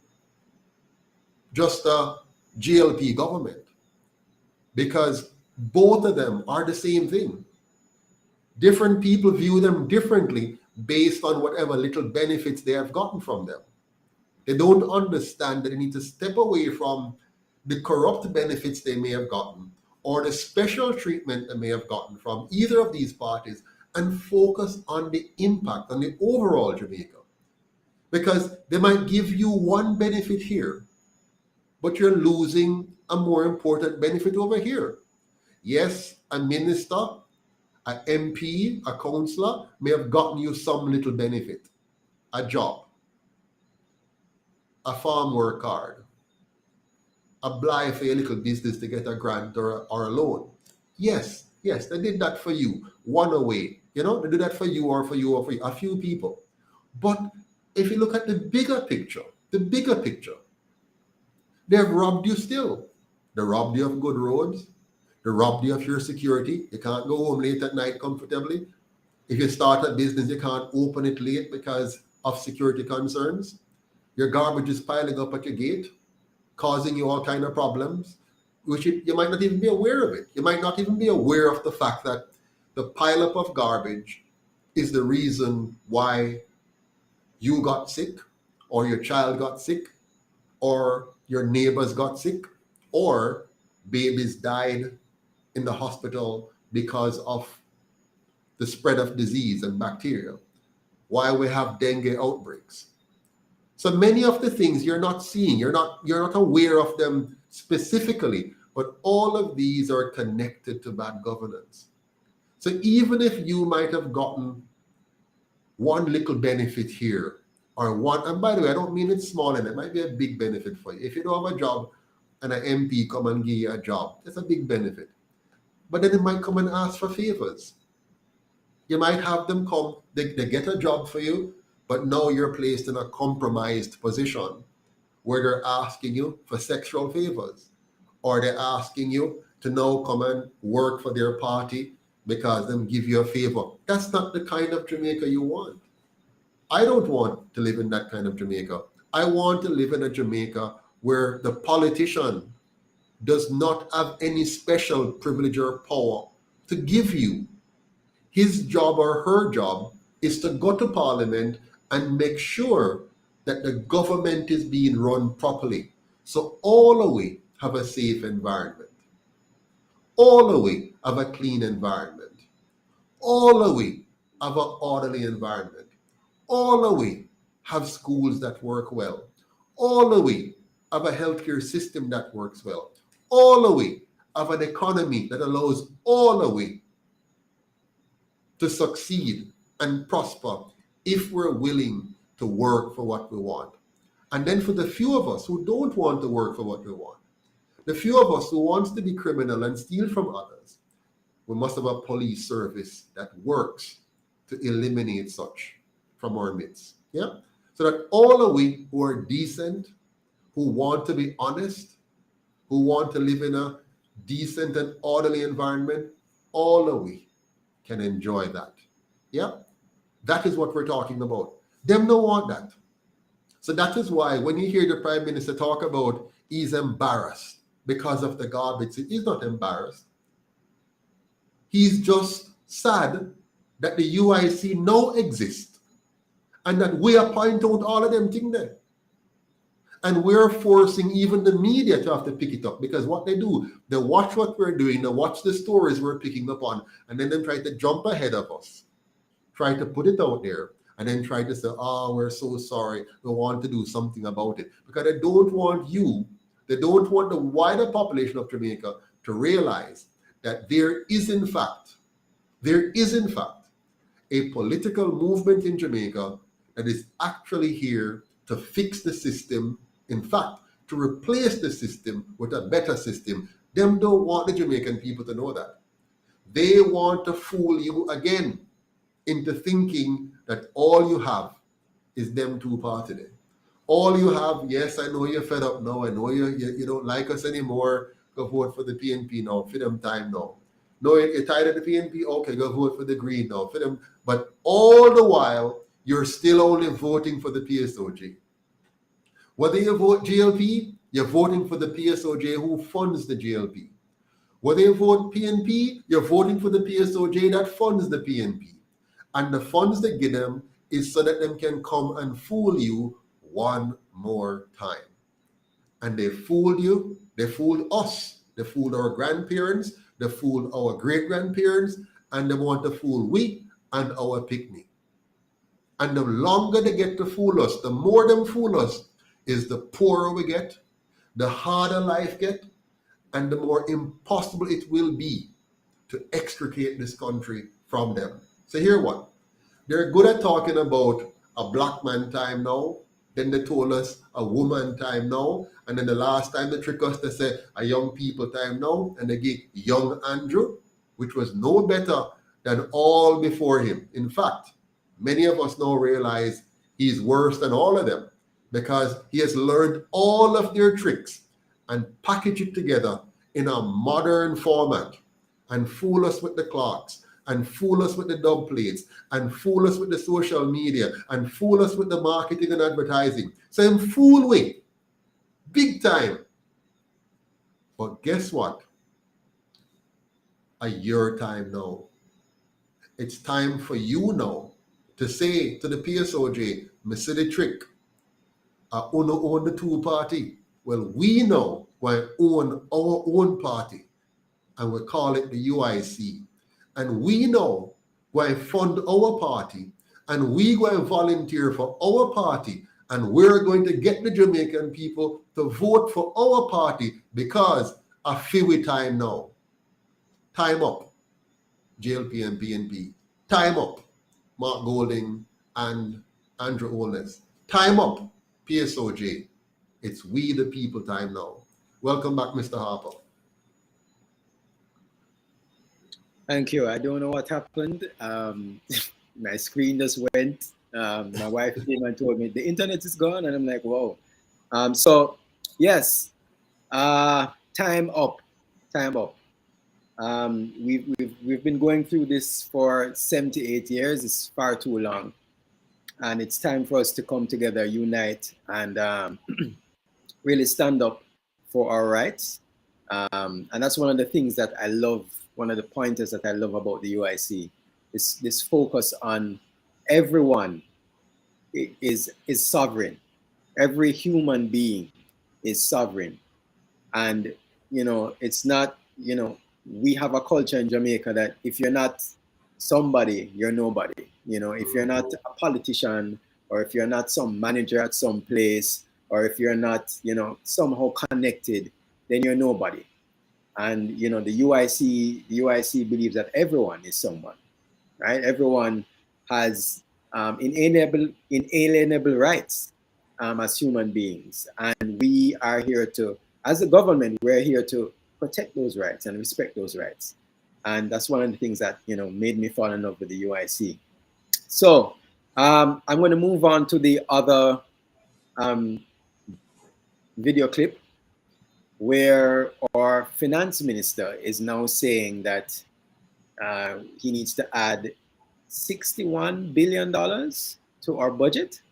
just a GLP government, because both of them are the same thing. Different people view them differently based on whatever little benefits they have gotten from them. They don't understand that they need to step away from the corrupt benefits they may have gotten or the special treatment they may have gotten from either of these parties and focus on the impact on the overall Jamaica. Because they might give you one benefit here, but you're losing a more important benefit over here. Yes, a minister, an MP, a councillor may have gotten you some little benefit, a job, a farm work card, apply for your little business to get a grant or a loan. Yes, they did that for you, one away. They do that for you or for you or for a few people. But if you look at the bigger picture, they have robbed you still. They robbed you of good roads. They robbed you of your security. You can't go home late at night comfortably. If you start a business, you can't open it late because of security concerns. Your garbage is piling up at your gate, causing you all kinds of problems, which you might not even be aware of it. You might not even be aware of the fact that the pileup of garbage is the reason why you got sick, or your child got sick, or your neighbors got sick, or babies died in the hospital because of the spread of disease and bacteria, why we have dengue outbreaks. So many of the things you're not seeing, you're not aware of them specifically, but all of these are connected to bad governance. So even if you might have gotten one little benefit here, or one, and by the way, I don't mean it's small, and it might be a big benefit for you. If you don't have a job and an MP come and give you a job, that's a big benefit. But then they might come and ask for favors. You might have them come, they get a job for you, but now you're placed in a compromised position where they're asking you for sexual favors, or they're asking you to now come and work for their party because them give you a favor. That's not the kind of Jamaica you want. I don't want to live in that kind of Jamaica. I want to live in a Jamaica where the politician does not have any special privilege or power to give you. His job or her job is to go to Parliament and make sure that the government is being run properly. So all of we have a safe environment. All of we have a clean environment. All of we have an orderly environment. All of we have schools that work well. All of we have a healthcare system that works well. All of we have an economy that allows all of we to succeed and prosper if we're willing to work for what we want. And then for the few of us who don't want to work for what we want, the few of us who wants to be criminal and steal from others, we must have a police service that works to eliminate such from our midst. Yeah? So that all of we who are decent, who want to be honest, who want to live in a decent and orderly environment, all of we can enjoy that. Yeah? That is what we're talking about. Them don't want that. So that is why when you hear the Prime Minister talk about he's embarrassed because of the garbage, he's not embarrassed. He's just sad that the UIC now exists and that we are pointing out all of them things there. And we're forcing even the media to have to pick it up, because what they do, they watch what we're doing, they watch the stories we're picking up on, and then they try to jump ahead of us, try to put it out there, and then try to say, oh, we're so sorry, we want to do something about it. Because they don't want you, they don't want the wider population of Jamaica to realize that there is in fact a political movement in Jamaica that is actually here to fix the system. In fact, to replace the system with a better system. Them don't want the Jamaican people to know that. They want to fool you again into thinking that all you have is them two party there. All you have, yes, I know you're fed up now. I know you don't like us anymore. Go vote for the PNP now. For them time now. No, you're tired of the PNP? Okay, go vote for the Green now. For them. But all the while, you're still only voting for the PSOJ. Whether you vote GLP, you're voting for the PSOJ who funds the GLP. Whether you vote PNP, you're voting for the PSOJ that funds the PNP. And the funds they give them is so that them can come and fool you one more time. And they fooled you, they fooled us, they fooled our grandparents, they fooled our great-grandparents, and they want to fool we and our picnic. And the longer they get to fool us, the more them fool us, is the poorer we get, the harder life get, and the more impossible it will be to extricate this country from them. So hear what? They're good at talking about a black man time now, then they told us a woman time now, and then the last time they tricked us, they said a young people time now, and they gave young Andrew, which was no better than all before him. In fact, many of us now realize he's worse than all of them because he has learned all of their tricks and package it together in a modern format and fool us with the clocks and fool us with the dub plates and fool us with the social media and fool us with the marketing and advertising. So him fool we big time. But guess what? A year time now. It's time for you now to say to the PSOJ, me see the trick. I own the two party. Well, we know we own our own party and we call it the UIC. And we know we fund our party and we go and volunteer for our party and we're going to get the Jamaican people to vote for our party because I feel with time now. Time up. JLP and PNP. Time up. Mark Golding and Andrew Olness. Time up. PSOJ. It's we the people time now. Welcome back, Mr. Harper. Thank you. I don't know what happened. My screen just went. My wife came and told me the internet is gone, and I'm like, whoa. So yes, time up. Time up. We've been going through this for 78 years. It's far too long. And it's time for us to come together, unite, and really stand up for our rights. And that's one of the things that I love, one of the pointers that I love about the UIC, is this focus on everyone is sovereign. Every human being is sovereign. And, you know, it's not, you know, we have a culture in Jamaica that if you're not somebody, you're nobody. You know, if you're not a politician, or if you're not some manager at some place, or if you're not, you know, somehow connected, then you're nobody. And, you know, the UIC believes that everyone is someone, right? Everyone has inalienable rights as human beings. And we are here to, as a government, we're here to protect those rights and respect those rights. And that's one of the things that, you know, made me fall in love with the UIC. So I'm going to move on to the other video clip where our finance minister is now saying that he needs to add $61 billion to our budget.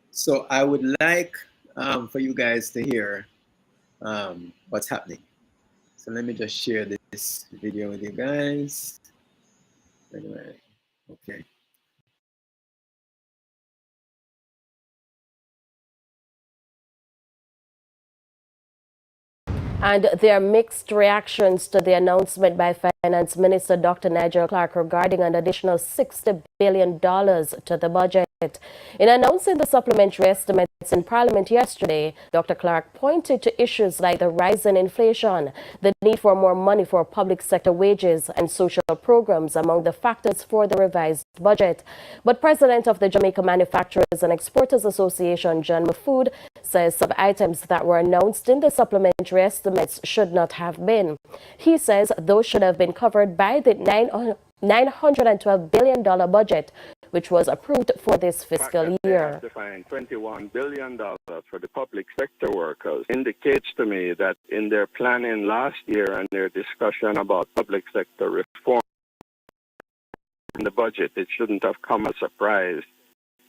So I would like for you guys to hear what's happening. So let me just share this video with you guys. Anyway, okay. And there are mixed reactions to the announcement by Finance Minister Dr. Nigel Clark regarding an additional $60 billion to the budget. In announcing the supplementary estimates in Parliament yesterday, Dr. Clark pointed to issues like the rise in inflation, the need for more money for public sector wages and social programs among the factors for the revised budget. But President of the Jamaica Manufacturers and Exporters Association, John Mafood, says some items that were announced in the supplementary estimates should not have been. He says those should have been covered by the $912 billion budget, which was approved for this fiscal year. To find $21 billion for the public sector workers indicates to me that in their planning last year and their discussion about public sector reform in the budget, it shouldn't have come as a surprise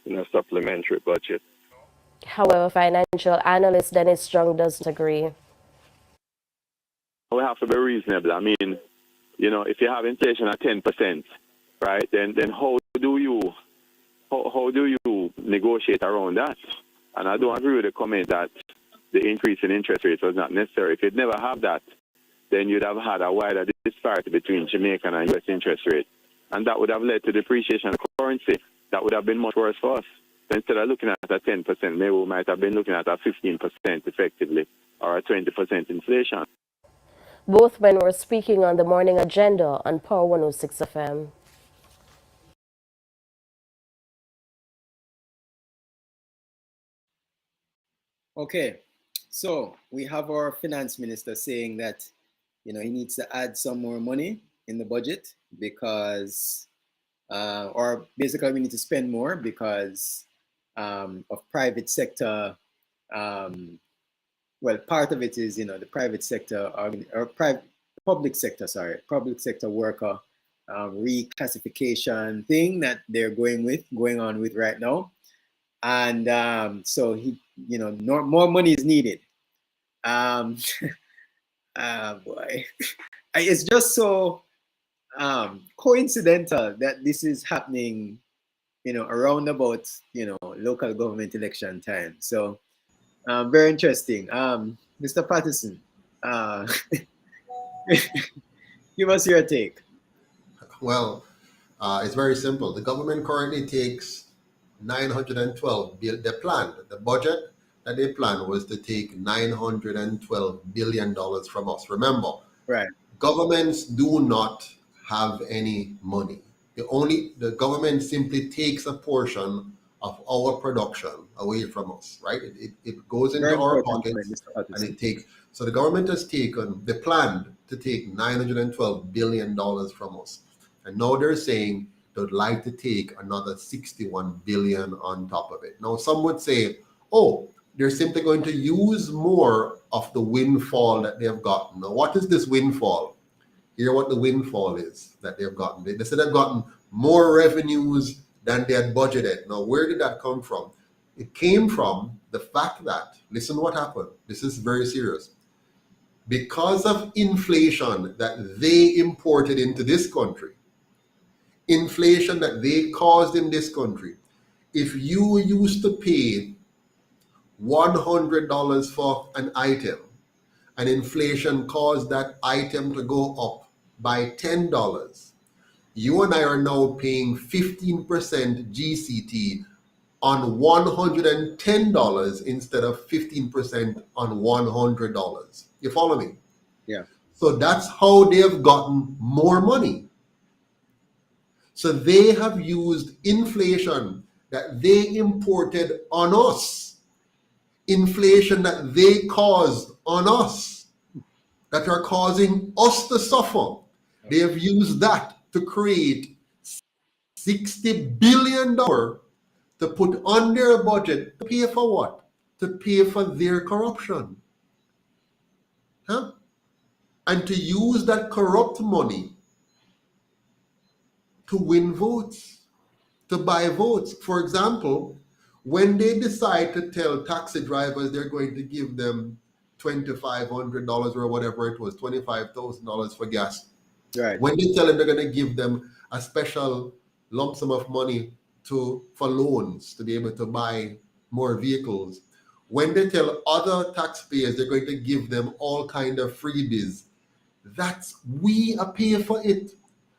in a supplementary budget. However, financial analyst Dennis Strong doesn't agree. We have to be reasonable. I mean, you know, if you have inflation at 10%, right, then how do you negotiate around that? And I don't agree with the comment that the increase in interest rates was not necessary. If you'd never have that, then you'd have had a wider disparity between Jamaican and US interest rate. And that would have led to depreciation of currency. That would have been much worse for us. So instead of looking at a 10%, maybe we might have been looking at a 15% effectively, or a 20% inflation. Both men were speaking on the morning agenda on Power 106 FM. Okay, so we have our finance minister saying that, you know, he needs to add some more money in the budget because, or basically we need to spend more because of private sector. Well, part of it is, you know, the private sector or public sector worker reclassification thing that they're going on with right now. And so he, you know, more money is needed. Boy, it's just so coincidental that this is happening, you know, around about, you know, local government election time. So very interesting. Mr. Patterson, give us your take. Well, it's very simple. The government currently takes 912 billion. The budget that they planned was to take $912 billion from us. Remember, right? Governments do not have any money. The government simply takes a portion of our production away from us, right? It goes into our pockets and it takes. So the government has taken, they planned to take $912 billion from us. And now they're saying they'd like to take another 61 billion on top of it. Now, some would say, oh, they're simply going to use more of the windfall that they have gotten. Now, what is this windfall? Hear what the windfall is that they've gotten. They said they've gotten more revenues than they had budgeted. Now, where did that come from? It came from the fact that, listen what happened. This is very serious. Because of inflation that they imported into this country, inflation that they caused in this country, if you used to pay $100 for an item and inflation caused that item to go up by $10, you and I are now paying 15% GCT on $110 instead of 15% on $100. You follow me? Yeah. So that's how they have gotten more money. So they have used inflation that they imported on us, inflation that they caused on us, that are causing us to suffer. They have used that to create $60 billion to put on their budget to pay for what? To pay for their corruption. Huh? And to use that corrupt money to win votes, to buy votes. For example, when they decide to tell taxi drivers they're going to give them $2,500 or whatever it was, $25,000 for gas. Right. When they tell them they're going to give them a special lump sum of money for loans to be able to buy more vehicles. When they tell other taxpayers they're going to give them all kind of freebies, we are paying for it.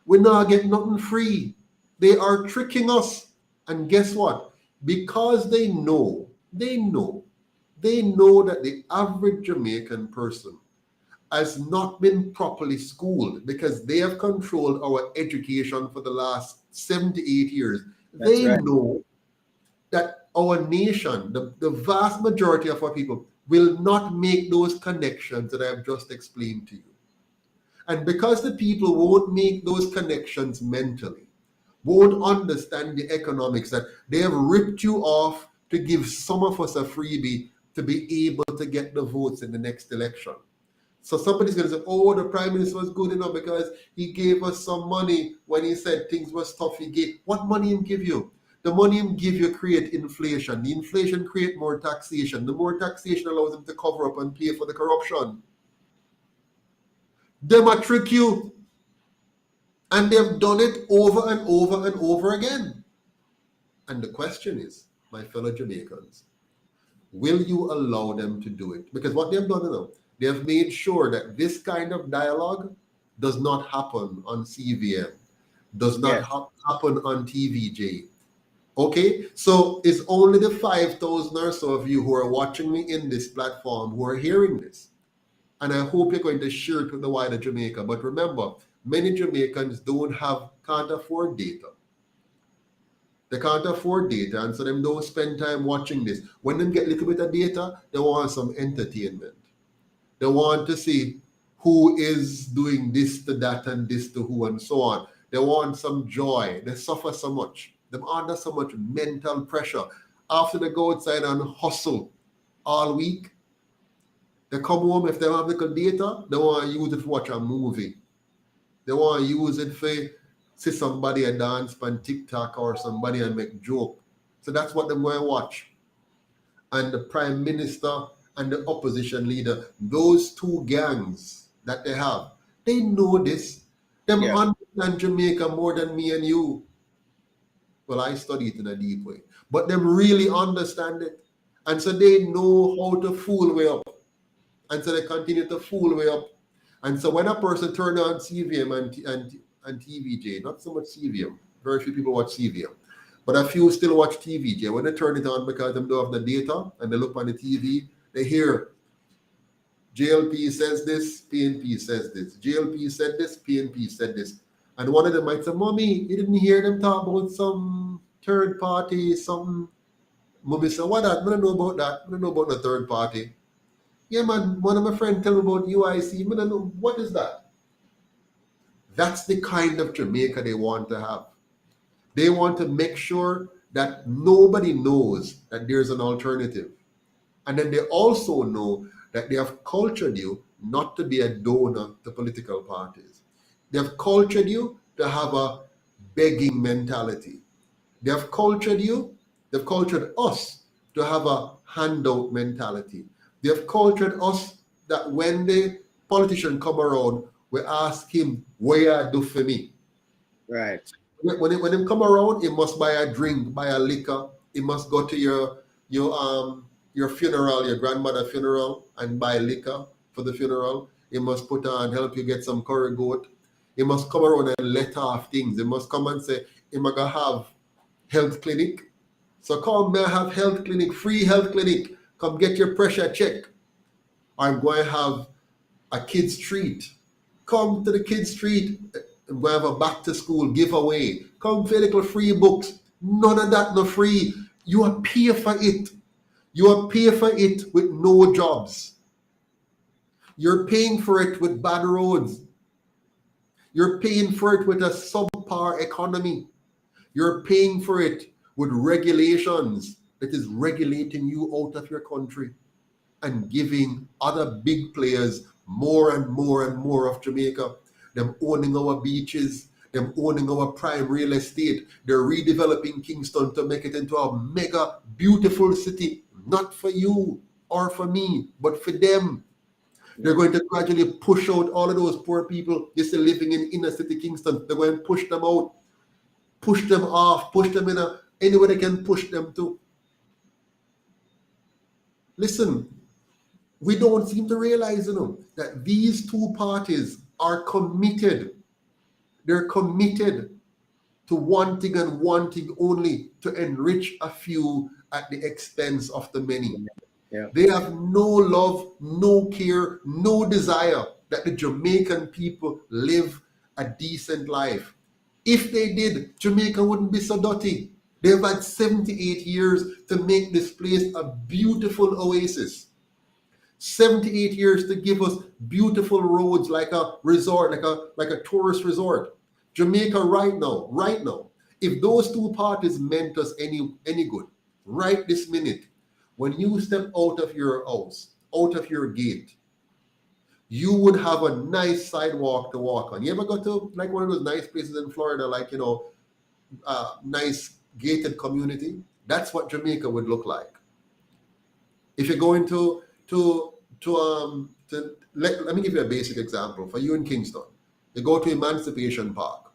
We not get nothing free. They are tricking us. And guess what? because they know that the average Jamaican person has not been properly schooled because they have controlled our education for the last 7 to 8 years. They know that our nation, the vast majority of our people, will not make those connections that I've just explained to you. And because the people won't make those connections mentally, won't understand the economics, that they have ripped you off to give some of us a freebie to be able to get the votes in the next election. So somebody's going to say, oh, the Prime Minister was good enough because he gave us some money when he said things was tough. He gave, what money him give you? The money him give you create inflation. The inflation create more taxation. The more taxation allows him to cover up and pay for the corruption. Them a trick you. And they've done it over and over and over again. And the question is, my fellow Jamaicans, will you allow them to do it? Because what they've done now, they have made sure that this kind of dialogue does not happen on CVM, does not happen on TVJ. Okay, so it's only the 5,000 or so of you who are watching me in this platform who are hearing this. And I hope you're going to share it with the wider Jamaica. But remember, many Jamaicans can't afford data. They can't afford data, and so them don't spend time watching this. When they get a little bit of data, they want some entertainment. They want to see who is doing this to that and this to who and so on. They want some joy. They suffer so much. They're under so much mental pressure. After they go outside and hustle all week, they come home, if they have little data, they want to use it to watch a movie. They want to use it for see somebody a dance on TikTok or somebody and make joke. So that's what they're going to watch. And the Prime Minister and the opposition leader, those two gangs that they have, they know this. They understand Jamaica more than me and you. Well, I study it in a deep way. But them really understand it. And so they know how to fool way up. And so they continue to fool way up. And so when a person turn on CVM and TVJ, not so much CVM, very few people watch CVM, but a few still watch TVJ. When they turn it on because they don't have the data and they look on the TV, they hear JLP says this, PNP says this. JLP said this, PNP said this. And one of them might say, Mommy, you didn't hear them talk about some third party, something. Mommy said, what that? I don't know about that. I don't know about the third party. Yeah, man, one of my friends tell me about UIC. I don't know, what is that? That's the kind of Jamaica they want to have. They want to make sure that nobody knows that there's an alternative. And then they also know that they have cultured you not to be a donor to political parties. They have cultured you to have a begging mentality. They have cultured you, they've cultured us to have a handout mentality. They have cultured us that when the politician come around, we ask him, what you do for me? Right. When him come around, he must buy a drink, buy a liquor. He must go to your funeral, your grandmother's funeral, and buy liquor for the funeral. He must put on, help you get some curry goat. He must come around and let off things. He must come and say, I'm going to have health clinic. So come, may I have health clinic, free health clinic. Come get your pressure check. I'm going to have a kids treat. Come to the kids treat. I'm going to have a back to school giveaway. Come for little free books. None of that, no free. You are pay for it. You are pay for it with no jobs. You're paying for it with bad roads. You're paying for it with a subpar economy. You're paying for it with regulations that is regulating you out of your country and giving other big players more and more and more of Jamaica. Them owning our beaches, them owning our prime real estate. They're redeveloping Kingston to make it into a mega beautiful city, not for you or for me, but for them. They're going to gradually push out all of those poor people just living in inner city Kingston. They're going to push them out, push them off, push them in anywhere they can push them to. Listen, we don't seem to realize, that these two parties are committed. They're committed to wanting and wanting only to enrich a few at the expense of the many. Yeah. They have no love, no care, no desire that the Jamaican people live a decent life. If they did, Jamaica wouldn't be so dirty. They've had 78 years to make this place a beautiful oasis. 78 years to give us beautiful roads like a resort, like a tourist resort. Jamaica right now, if those two parties meant us any good, right this minute, when you step out of your house, out of your gate, you would have a nice sidewalk to walk on. You ever go to like one of those nice places in Florida, like, you know, nice gated community? That's what Jamaica would look like. If you're going let me give you a basic example. For you in Kingston, you go to Emancipation Park,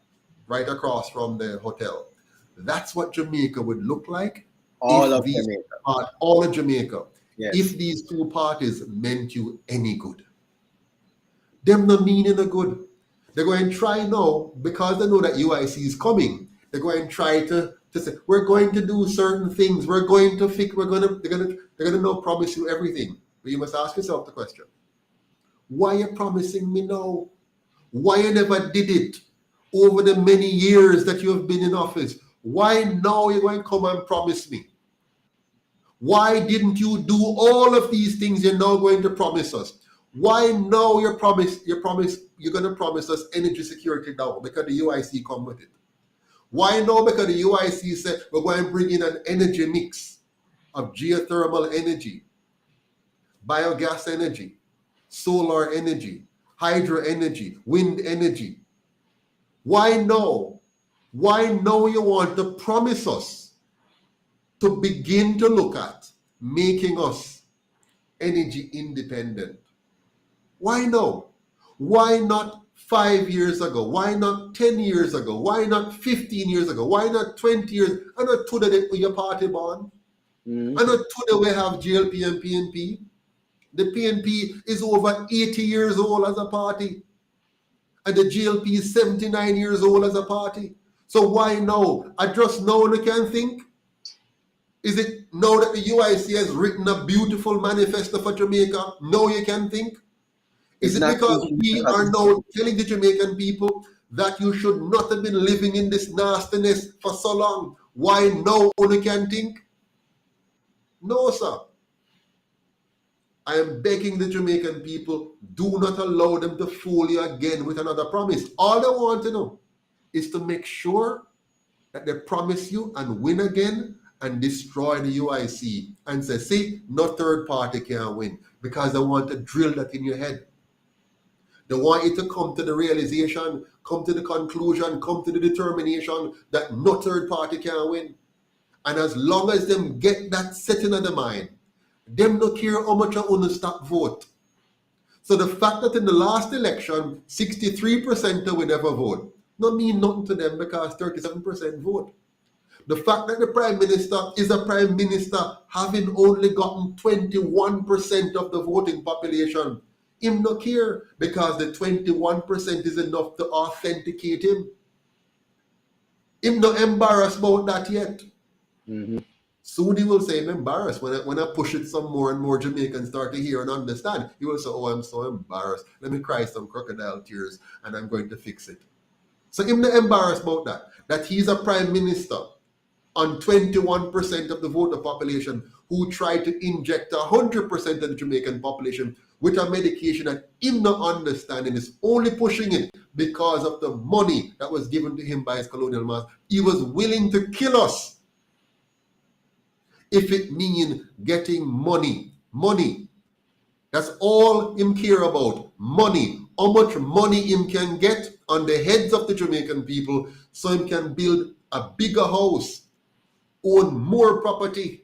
right across from the hotel. That's what Jamaica would look like. All of Jamaica. All of Jamaica. Yes. If these two parties meant you any good. Them not meaning a good. They're going to try now, because they know that UIC is coming. They're going to try to say, we're going to do certain things. We're going to fix. They're going to now promise you everything. But you must ask yourself the question: why are you promising me now? Why you never did it over the many years that you have been in office? Why now you're going to come and promise me? Why didn't you do all of these things you're now going to promise us? Why now you're going to promise us energy security now because the UIC come with it? Why now? Because the UIC said we're going to bring in an energy mix of geothermal energy, biogas energy, solar energy, hydro energy, wind energy. Why now? Why now you want to promise us to begin to look at making us energy independent? Why now? Why not 5 years ago? Why not 10 years ago? Why not 15 years ago? Why not 20 years? I know today with your party bond. I know today we have GLP and PNP. The PNP is over 80 years old as a party. And the GLP is 79 years old as a party. So why now? I just now you can think. Is it now that the UIC has written a beautiful manifesto for Jamaica? Now you can think. Is it because we are now telling the Jamaican people that you should not have been living in this nastiness for so long? Why now you can think? No, sir. I am begging the Jamaican people, do not allow them to fool you again with another promise. All they want to know is to make sure that they promise you and win again and destroy the UIC and say, see, no third party can win, because they want to drill that in your head. They want you to come to the realization, come to the conclusion, come to the determination that no third party can win. And as long as them get that setting in the mind, them no care how much on the stop vote. So the fact that in the last election, 63% will never vote, not mean nothing to them because 37% vote. The fact that the Prime Minister is a Prime Minister having only gotten 21% of the voting population, him no care because the 21% is enough to authenticate him. Him no embarrassed about that yet. Soon he will say, I'm embarrassed. When I push it some more and more Jamaicans start to hear and understand, he will say, oh, I'm so embarrassed. Let me cry some crocodile tears and I'm going to fix it. So him not embarrassed about that he's a Prime Minister on 21% of the voter population who tried to inject 100% of the Jamaican population with a medication that him not understanding, is only pushing it because of the money that was given to him by his colonial master. He was willing to kill us if it means getting money. That's all him care about, money. How much money him can get on the heads of the Jamaican people so him can build a bigger house, own more property,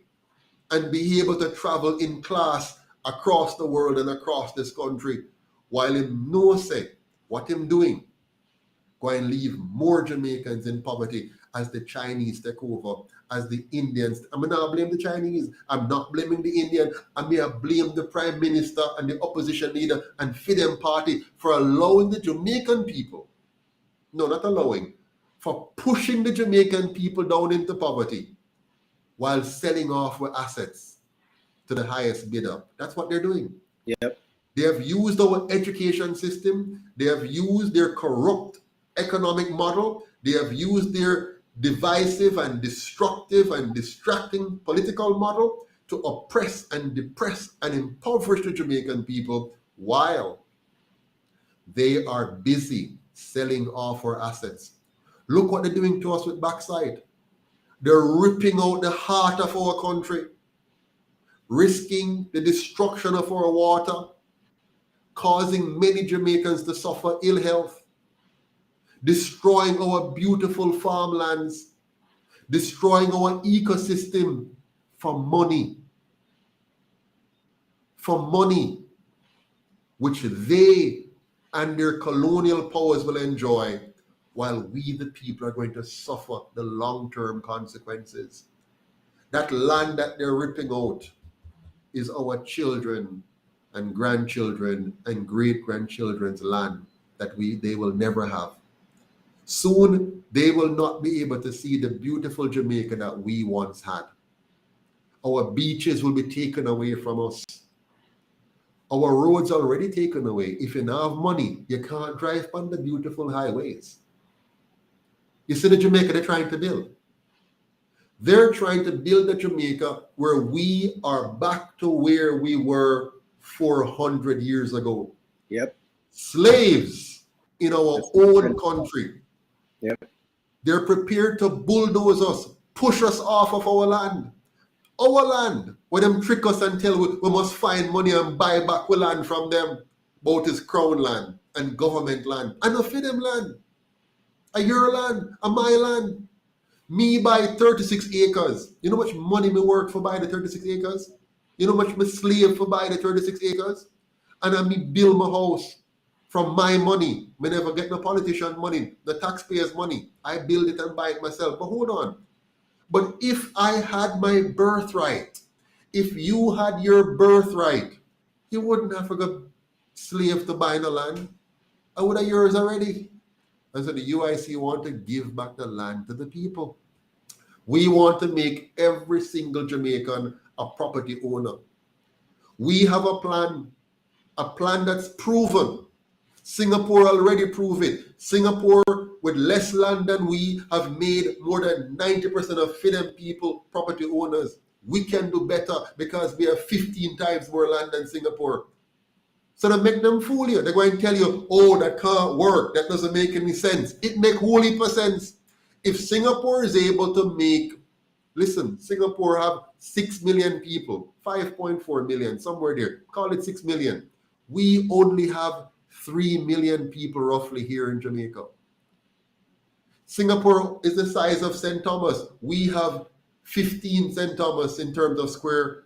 and be able to travel in class across the world and across this country, while him know say what him doing, go and leave more Jamaicans in poverty as the Chinese take over, as the Indians. I'm not blame the Chinese, I'm not blaming the Indian, I may blame the Prime Minister and the opposition leader and Fidem party for allowing the Jamaican people, no, not allowing, for pushing the Jamaican people down into poverty while selling off our assets to the highest bidder. That's what they're doing. Yep. They have used our education system. They have used their corrupt economic model. They have used their divisive and destructive and distracting political model to oppress and depress and impoverish the Jamaican people while they are busy selling off our assets. Look what they're doing to us with backside. They're ripping out the heart of our country, risking the destruction of our water, causing many Jamaicans to suffer ill health, destroying our beautiful farmlands, destroying our ecosystem for money, which they and their colonial powers will enjoy, while we, the people, are going to suffer the long-term consequences. That land that they're ripping out is our children and grandchildren and great-grandchildren's land that they will never have. Soon, they will not be able to see the beautiful Jamaica that we once had. Our beaches will be taken away from us. Our roads are already taken away. If you don't have money, you can't drive on the beautiful highways. You see the Jamaica they're trying to build. They're trying to build a Jamaica where we are back to where we were 400 years ago. Yep. Slaves in our own country. Yep. They're prepared to bulldoze us, push us off of our land. Our land, where them trick us and tell we must find money and buy back our land from them, both is crown land and government land. And not for them land. A your land, a my land. Me buy 36 acres. You know how much money me work for buy the 36 acres? You know how much me slave for buy the 36 acres? And I me build my house from my money. Me never get no politician money, the taxpayers' money. I build it and buy it myself. But hold on. But if I had my birthright, if you had your birthright, you wouldn't have a slave to buy no land. I would have yours already. And so the UIC want to give back the land to the people. We want to make every single Jamaican a property owner. We have a plan that's proven. Singapore already proved it. Singapore, with less land than we, have made more than 90% of FIDEM people property owners. We can do better because we have 15 times more land than Singapore. So they make them fool you. They're going to tell you, oh, that can't work. That doesn't make any sense. It makes whole heap of sense. If Singapore is able to make, listen, Singapore have 6 million people, 5.4 million, somewhere there. Call it 6 million. We only have 3 million people roughly here in Jamaica. Singapore is the size of St. Thomas. We have 15 St. Thomas in terms of square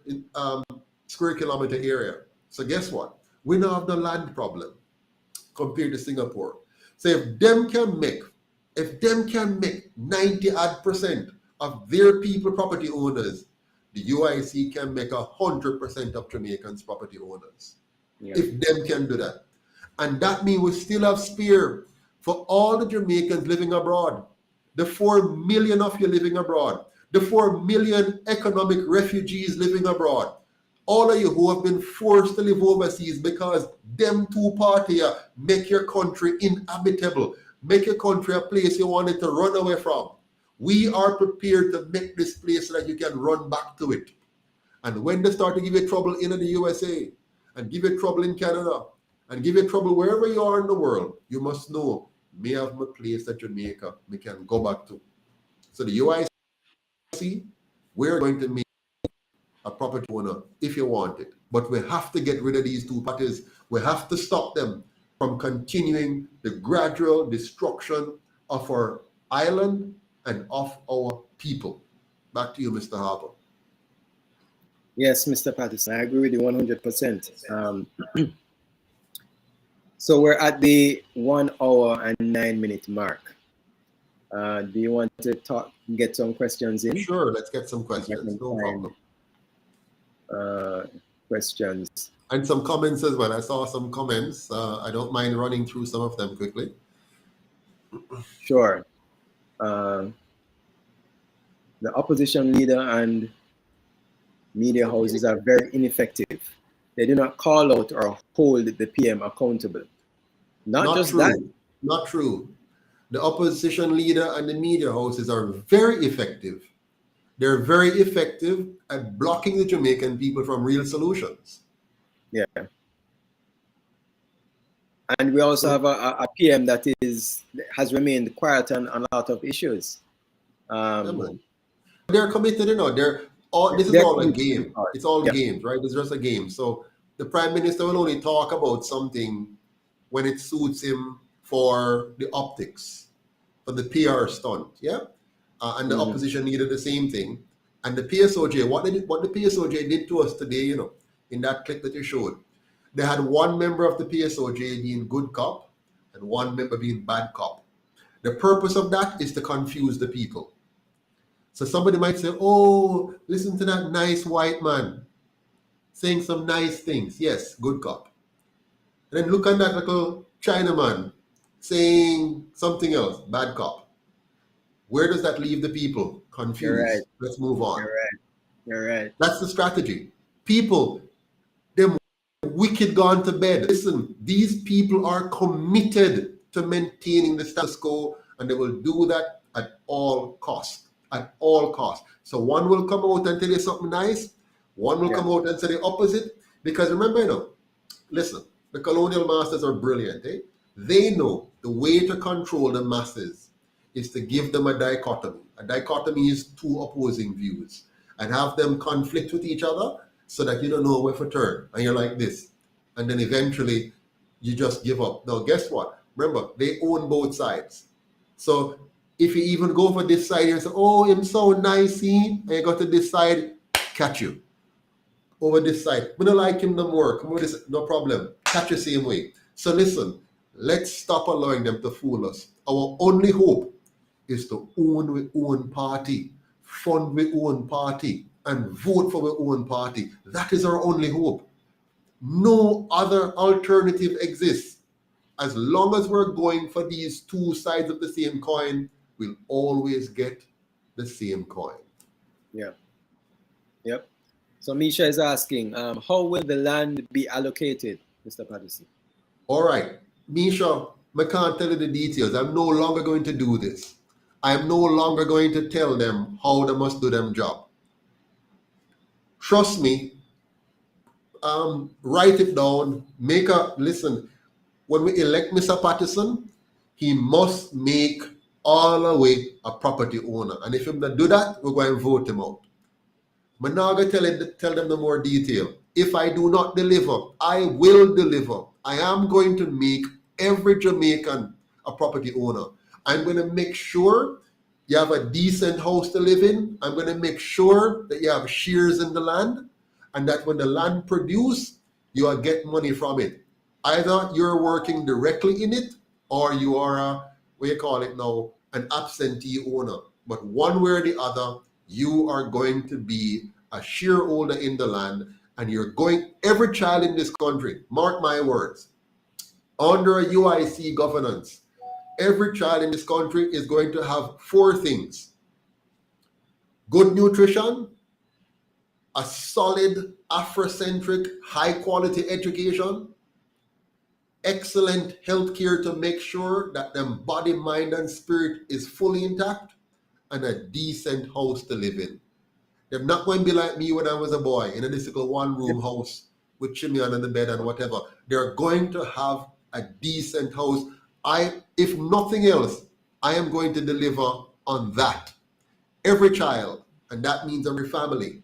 kilometer area. So guess what? We don't have the land problem compared to Singapore. So if them can make 90% of their people property owners, the UIC can make 100% of Jamaicans property owners. Yeah. If them can do that. And that means we still have spare for all the Jamaicans living abroad. The 4 million of you living abroad. The 4 million economic refugees living abroad. All of you who have been forced to live overseas because them two parties make your country inhabitable, make your country a place you wanted to run away from. We are prepared to make this place so that you can run back to it. And when they start to give you trouble in the USA, and give you trouble in Canada, and give you trouble wherever you are in the world, you must know, me have my place at Jamaica, we can go back to. So the UIC, we're going to make a property owner if you want it. But we have to get rid of these two parties. We have to stop them from continuing the gradual destruction of our island and of our people. Back to you, Mr. Harper. Yes, Mr. Patterson, I agree with you 100%. So we're at the 1 hour and 9 minute mark. Do you want to get some questions in? Sure, let's get some questions. No problem. Questions. And some comments as well. I saw some comments. I don't mind running through some of them quickly. Sure. the opposition leader and media houses are very ineffective. They do not call out or hold the PM accountable. Not just true. that. Not true. The opposition leader and the media houses are very effective. They're very effective at blocking the Jamaican people from real solutions. Yeah. And we also have a PM that has remained quiet on a lot of issues. They're committed, you know. This is all a game. It's all games, right? It's just a game. So the Prime Minister will only talk about something when it suits him for the optics, for the PR stunt, yeah? And the opposition needed the same thing. And the PSOJ, what the PSOJ did to us today, you know, in that clip that you showed, they had one member of the PSOJ being good cop and one member being bad cop. The purpose of that is to confuse the people. So somebody might say, oh, listen to that nice white man saying some nice things. Yes, good cop. And then look at that little Chinaman saying something else, bad cop. Where does that leave the people? Confused. You're right. Let's move on. You're right. That's the strategy. People, them wicked gone to bed. Listen, these people are committed to maintaining the status quo, and they will do that at all costs. At all costs. So one will come out and tell you something nice. One will come out and say the opposite. Because remember, you know, listen, the colonial masters are brilliant. Eh? They know the way to control the masses is to give them a dichotomy. A dichotomy is two opposing views and have them conflict with each other so that you don't know where to turn. And you're like this. And then eventually you just give up. Now, guess what? Remember, they own both sides. So if you even go for this side and say, oh, him so nice, and you got to this side, catch you. Over this side. We don't like him no more. Come over this, no problem. Catch you same way. So listen, let's stop allowing them to fool us. Our only hope is to own our own party, fund our own party, and vote for our own party. That is our only hope. No other alternative exists. As long as we're going for these two sides of the same coin, we'll always get the same coin. Yeah. Yep. So Misha is asking, how will the land be allocated, Mr. Patterson? All right. Misha, I can't tell you the details. I'm no longer going to do this. I'm no longer going to tell them how they must do their job. Trust me, write it down, listen, when we elect Mr. Patterson, he must make all the way a property owner. And if he not do that, we're going to vote him out. I'm not going to tell them the more detail. If I do not deliver, I will deliver. I am going to make every Jamaican a property owner. I'm going to make sure you have a decent house to live in. I'm going to make sure that you have shares in the land and that when the land produce, you will get money from it. Either you're working directly in it or you are an absentee owner. But one way or the other, you are going to be a shareholder in the land, and every child in this country, mark my words, under a UIC governance, every child in this country is going to have four things: good nutrition, a solid Afrocentric, high-quality education, excellent healthcare to make sure that their body, mind, and spirit is fully intact, and a decent house to live in. They're not going to be like me when I was a boy in a little one-room house with chimney under the bed and whatever. They're going to have a decent house. If nothing else, I am going to deliver on that. Every child, and that means every family,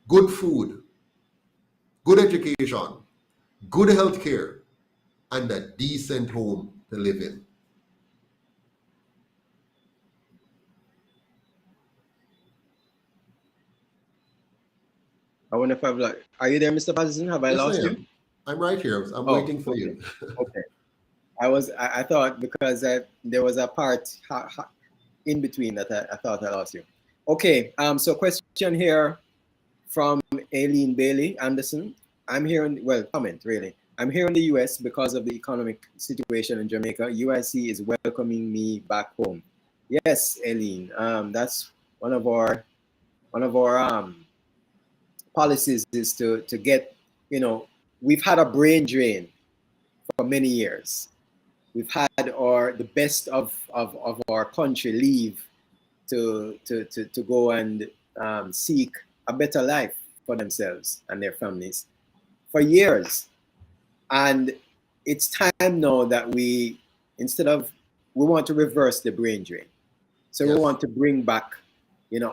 good food, good education, good health care, and a decent home to live in. I wonder if are you there, Mr. Patterson? Have I lost you? I'm right here. I'm waiting for you. Okay. I thought because there was a part in between that I thought I lost you. Okay. So question here from Aileen Bailey Anderson. Comment really. I'm here in the US because of the economic situation in Jamaica. UIC is welcoming me back home. Yes, Eileen. That's one of our policies is to get, we've had a brain drain for many years. We've had the best of our country leave to go and seek a better life for themselves and their families for years. And it's time now that we want to reverse the brain drain. So we want to bring back,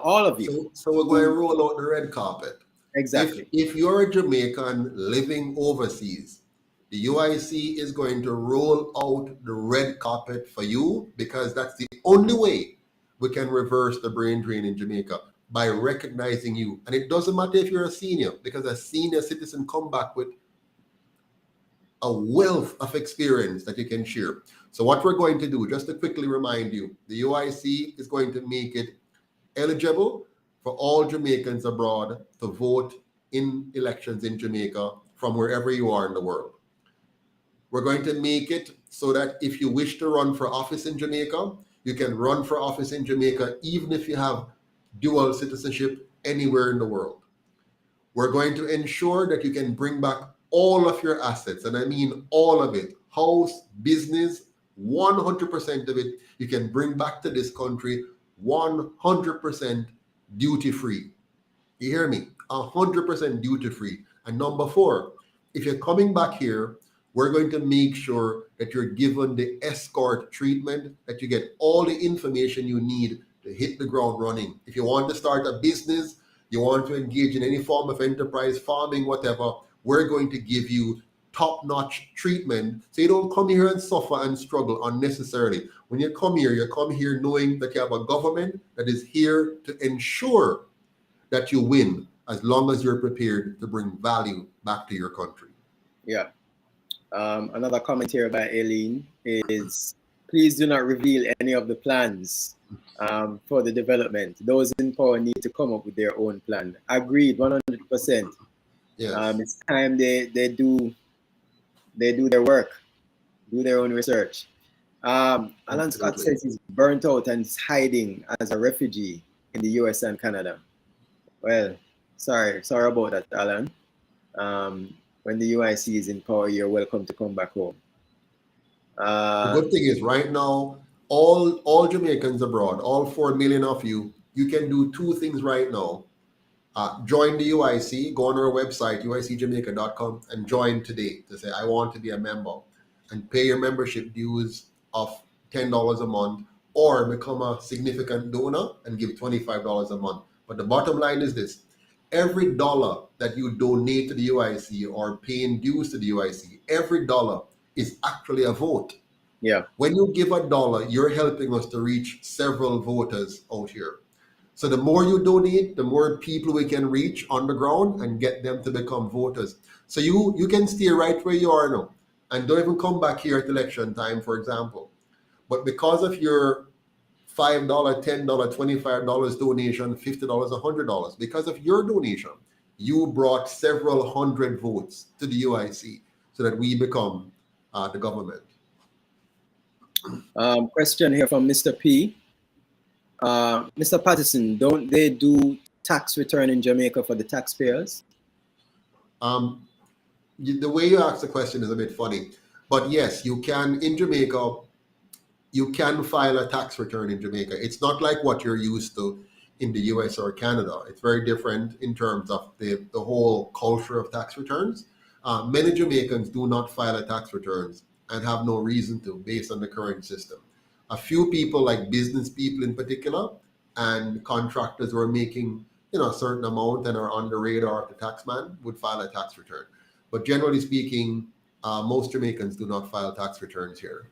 all of you. So we're going to roll out the red carpet. Exactly. If you're a Jamaican living overseas, the UIC is going to roll out the red carpet for you, because that's the only way we can reverse the brain drain in Jamaica, by recognizing you. And it doesn't matter if you're a senior, because a senior citizen come back with a wealth of experience that you can share. So what we're going to do, just to quickly remind you, the UIC is going to make it eligible for all Jamaicans abroad to vote in elections in Jamaica from wherever you are in the world. We're going to make it so that if you wish to run for office in Jamaica, you can run for office in Jamaica even if you have dual citizenship anywhere in the world. We're going to ensure that you can bring back all of your assets, and I mean all of it, house, business, 100% of it, you can bring back to this country 100% duty-free. You hear me? 100% duty-free. And number 4, if you're coming back here, we're going to make sure that you're given the escort treatment, that you get all the information you need to hit the ground running. If you want to start a business, you want to engage in any form of enterprise, farming, whatever, we're going to give you top-notch treatment so you don't come here and suffer and struggle unnecessarily. When you come here knowing that you have a government that is here to ensure that you win, as long as you're prepared to bring value back to your country. Yeah. Another comment here by Eileen is, please do not reveal any of the plans for the development. Those in power need to come up with their own plan. Agreed, 100%. Yes. It's time they do their work, do their own research. Alan Scott says he's burnt out and is hiding as a refugee in the US and Canada. Well, sorry about that, Alan. When the UIC is in power, you're welcome to come back home. The good thing is right now, all Jamaicans abroad, all 4 million of you, you can do 2 things right now. Join the UIC, go on our website, uicjamaica.com, and join today to say, I want to be a member, and pay your membership dues of $10 a month, or become a significant donor and give $25 a month. But the bottom line is this: every dollar that you donate to the UIC or paying dues to the UIC, every dollar is actually a vote. Yeah. When you give $1, you're helping us to reach several voters out here. So the more you donate, the more people we can reach on the ground and get them to become voters. So you can stay right where you are now and don't even come back here at election time, for example. But because of your $5, $10, $25 donation, $50, $100, because of your donation, you brought several hundred votes to the UIC so that we become the government. Question here from Mr. P. Mr. Patterson, don't they do tax return in Jamaica for the taxpayers? The way you ask the question is a bit funny, but yes, you can in Jamaica. You can file a tax return in Jamaica. It's not like what you're used to in the US or Canada. It's very different in terms of the whole culture of tax returns. Many Jamaicans do not file a tax returns and have no reason to, based on the current system. A few people, like business people in particular, and contractors who are making a certain amount and are on the radar of the taxman, would file a tax return. But generally speaking, most Jamaicans do not file tax returns here.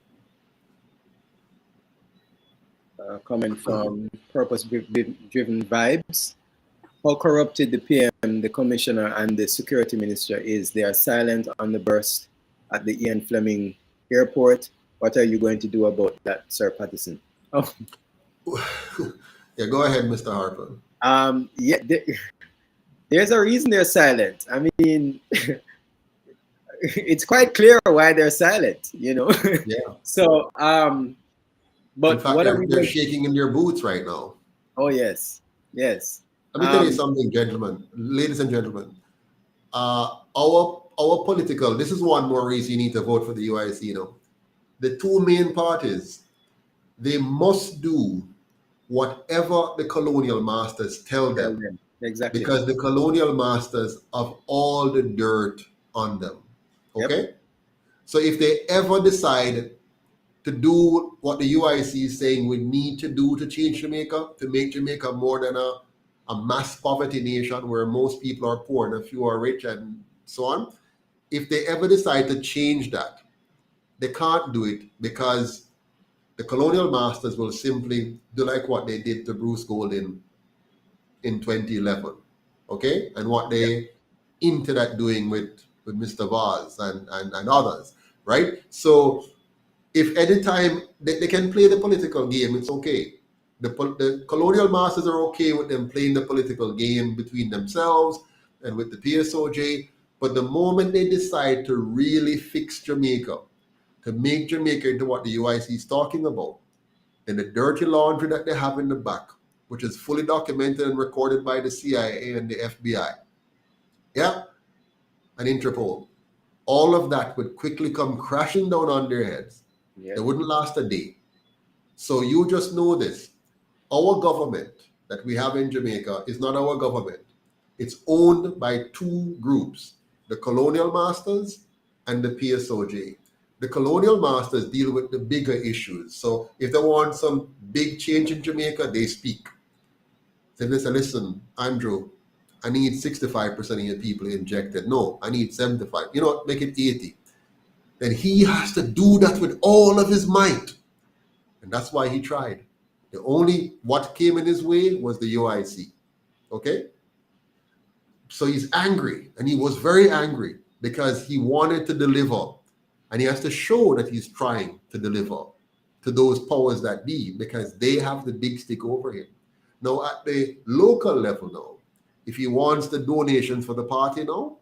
Comment from Purpose-Driven Vibes. How corrupted the PM, the Commissioner, and the Security Minister is. They are silent on the burst at the Ian Fleming Airport. What are you going to do about that, Sir Patterson? Oh. Yeah, go ahead, Mr. Harper. Yeah, there's a reason they're silent. I mean, it's quite clear why they're silent, Yeah. So But in fact, what are we they're going? shaking in their boots right now. Oh yes, yes. Let me tell you something, gentlemen, ladies and gentlemen. Our political. This is one more reason you need to vote for the UIC. You know, the two main parties, they must do whatever the colonial masters tell them. Exactly. Because the colonial masters have all the dirt on them. Okay? So if they ever decide to do what the UIC is saying we need to do to change Jamaica, to make Jamaica more than a mass poverty nation where most people are poor and a few are rich and so on, if they ever decide to change that, they can't do it because the colonial masters will simply do like what they did to Bruce Golding in 2011, okay? And what they into that doing with Mr. Vaz and others, right? So if any time they can play the political game, it's okay. The colonial masters are okay with them playing the political game between themselves and with the PSOJ, but the moment they decide to really fix Jamaica, to make Jamaica into what the UIC is talking about, then the dirty laundry that they have in the back, which is fully documented and recorded by the CIA and the FBI, and Interpol, all of that would quickly come crashing down on their heads. They wouldn't last a day. So you just know this. Our government that we have in Jamaica is not our government. It's owned by two groups, the colonial masters and the PSOJ. The colonial masters deal with the bigger issues. So if they want some big change in Jamaica, they speak. They say, listen, Andrew, I need 65% of your people injected. No, I need 75. You know what, make it 80. Then he has to do that with all of his might. And that's why he tried. What came in his way was the UIC. Okay? So he's angry, and he was very angry because he wanted to deliver. And he has to show that he's trying to deliver to those powers that be because they have the big stick over him. Now, at the local level now, if he wants the donations for the party now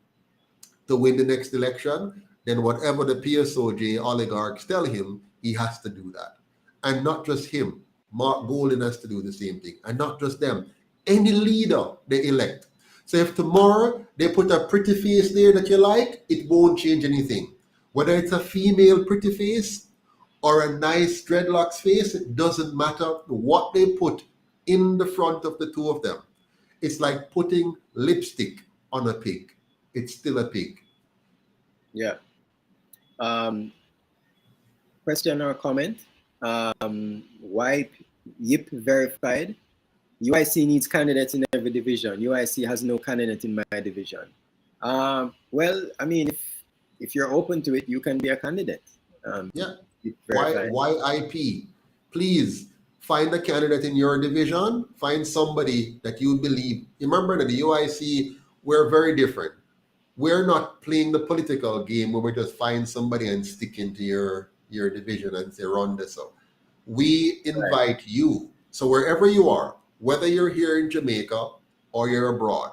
to win the next election, then whatever the PSOJ oligarchs tell him, he has to do that. And not just him. Mark Golding has to do the same thing. And not just them. Any leader they elect. So if tomorrow they put a pretty face there that you like, it won't change anything. Whether it's a female pretty face or a nice dreadlocks face, it doesn't matter what they put in the front of the two of them. It's like putting lipstick on a pig. It's still a pig. Yeah. Question or comment? Why YIP verified? UIC needs candidates in every division. UIC has no candidate in my division. Well, I mean, if you're open to it, you can be a candidate. Why IP? Please find a candidate in your division. Find somebody that you believe. Remember that the UIC, we're very different. We're not playing the political game where we just find somebody and stick into your division and say, run this up. We invite you. So wherever you are, whether you're here in Jamaica or you're abroad,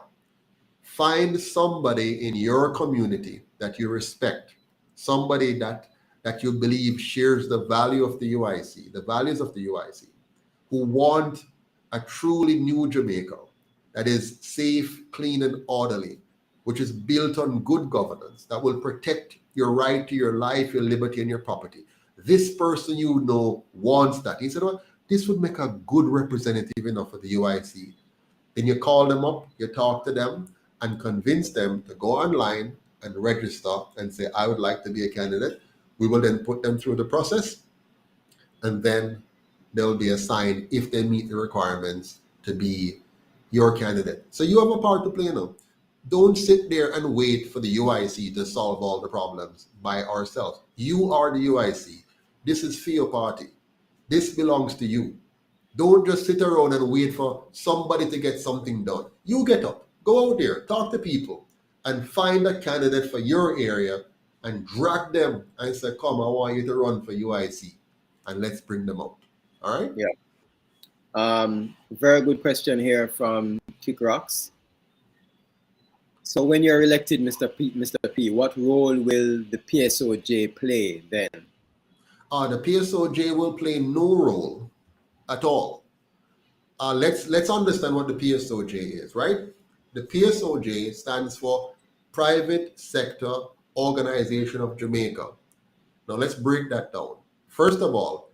find somebody in your community that you respect, somebody that you believe shares the value of the UIC, the values of the UIC, who want a truly new Jamaica that is safe, clean, and orderly, which is built on good governance, that will protect your right to your life, your liberty, and your property. This person you know wants that. He said, well, this would make a good representative enough for the UIC. Then you call them up, you talk to them, and convince them to go online and register and say, I would like to be a candidate. We will then put them through the process, and then they'll be assigned, if they meet the requirements, to be your candidate. So you have a part to play now. Don't sit there and wait for the UIC to solve all the problems by ourselves. You are the UIC. This is for your party. This belongs to you. Don't just sit around and wait for somebody to get something done. You get up, go out there, talk to people, and find a candidate for your area and drag them and say, come, I want you to run for UIC, and let's bring them out. All right? Yeah. Very good question here from Kick Rocks. So when you're elected, Mr. P, what role will the PSOJ play then? the PSOJ will play no role at all. Let's understand what the PSOJ is, right? The PSOJ stands for Private Sector Organization of Jamaica. Now let's break that down. First of all,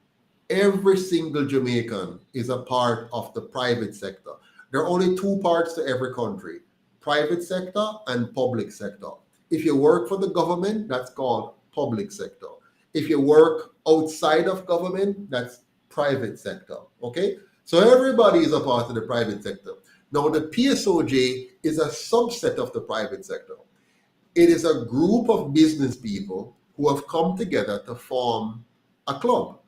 every single Jamaican is a part of the private sector. There are only two parts to every country: private sector and public sector. If you work for the government, that's called public sector. If you work outside of government, that's private sector. Okay? So everybody is a part of the private sector. Now the PSOJ is a subset of the private sector. It is a group of business people who have come together to form a club.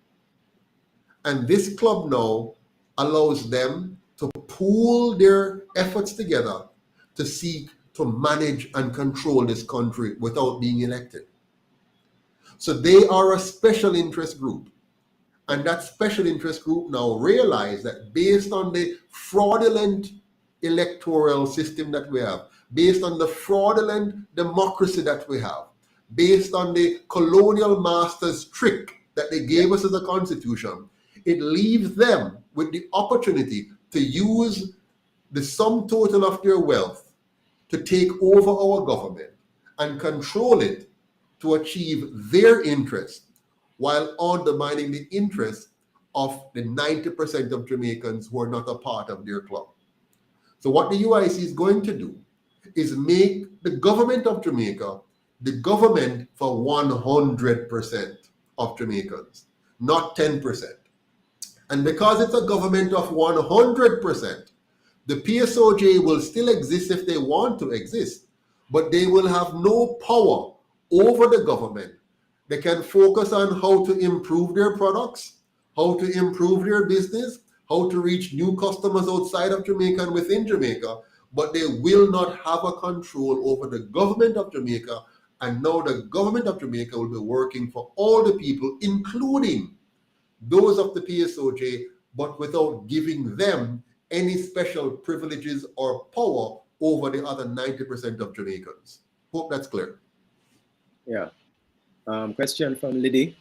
And this club now allows them to pool their efforts together to seek to manage and control this country without being elected. So they are a special interest group. And that special interest group now realize that based on the fraudulent electoral system that we have, based on the fraudulent democracy that we have, based on the colonial masters' trick that they gave us as a constitution, it leaves them with the opportunity to use the sum total of their wealth to take over our government and control it to achieve their interest while undermining the interest of the 90% of Jamaicans who are not a part of their club. So what the UIC is going to do is make the government of Jamaica the government for 100% of Jamaicans, not 10%. And because it's a government of 100%, the PSOJ will still exist if they want to exist, but they will have no power over the government. They can focus on how to improve their products, how to improve their business, how to reach new customers outside of Jamaica and within Jamaica, but they will not have a control over the government of Jamaica. And now the government of Jamaica will be working for all the people, including those of the PSOJ, but without giving them any special privileges or power over the other 90% of Jamaicans. Hope that's clear. Yeah. Question from Liddy.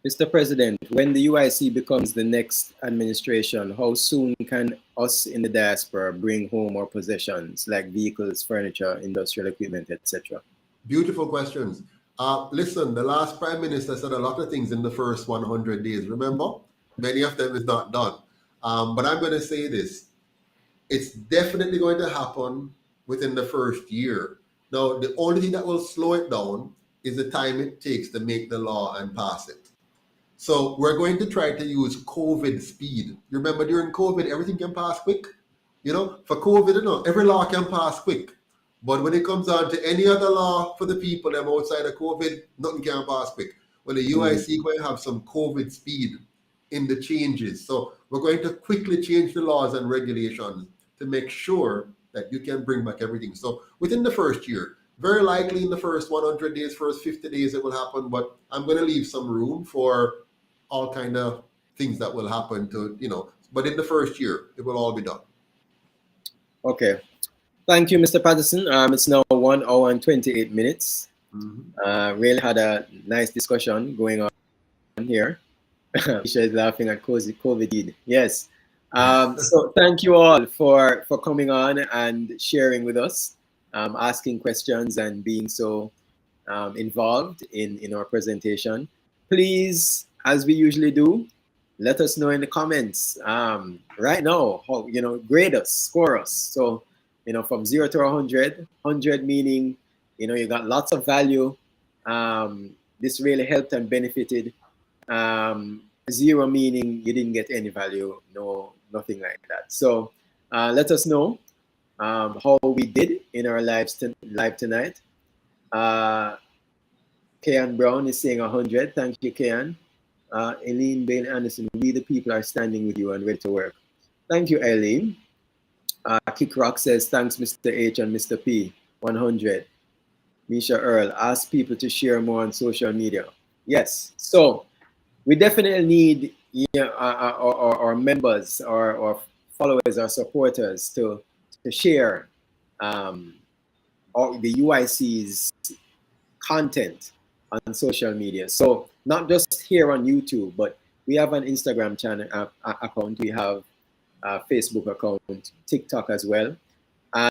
Mr. President, when the UIC becomes the next administration, how soon can us in the diaspora bring home our possessions like vehicles, furniture, industrial equipment, etc.? Beautiful questions. Listen, the last Prime Minister said a lot of things in the first 100 days. Remember? Many of them is not done. But I'm going to say this. It's definitely going to happen within the first year. Now, the only thing that will slow it down is the time it takes to make the law and pass it. So we're going to try to use COVID speed. You remember during COVID, everything can pass quick. You know, for COVID, you know, every law can pass quick. But when it comes down to any other law for the people that are outside of COVID, nothing can pass quick. Well, the UIC is going to have some COVID speed in the changes. So we're going to quickly change the laws and regulations to make sure that you can bring back everything. So within the first year, very likely in the first 100 days, first 50 days it will happen, but I'm going to leave some room for all kind of things that will happen to, you know, but in the first year, it will all be done. Okay. Thank you, Mr. Patterson. It's now 1 hour and 28 minutes. Really had a nice discussion going on here. Isha is laughing at COVID. Yes. So thank you all for coming on and sharing with us, asking questions and being so involved in our presentation. Please, as we usually do, let us know in the comments right now how, you know, grade us, score us. So, you know, from 0 to 100, 100 meaning, you know, you got lots of value. This really helped and benefited. 0 meaning you didn't get any value, no, nothing like that. So let us know how we did in our live tonight. Kayan Brown is saying 100. Thank you, Kayan. Eileen Bailey Anderson, we the people are standing with you and ready to work. Thank you, Eileen. Kick Rock says, thanks, Mr. H and Mr. P. 100. Misha Earl, ask people to share more on social media. Yes. So we definitely need, you know, our members, our followers, our supporters to share the UIC's content on social media. So not just here on YouTube, but we have an Instagram channel account, we have a Facebook account, TikTok as well.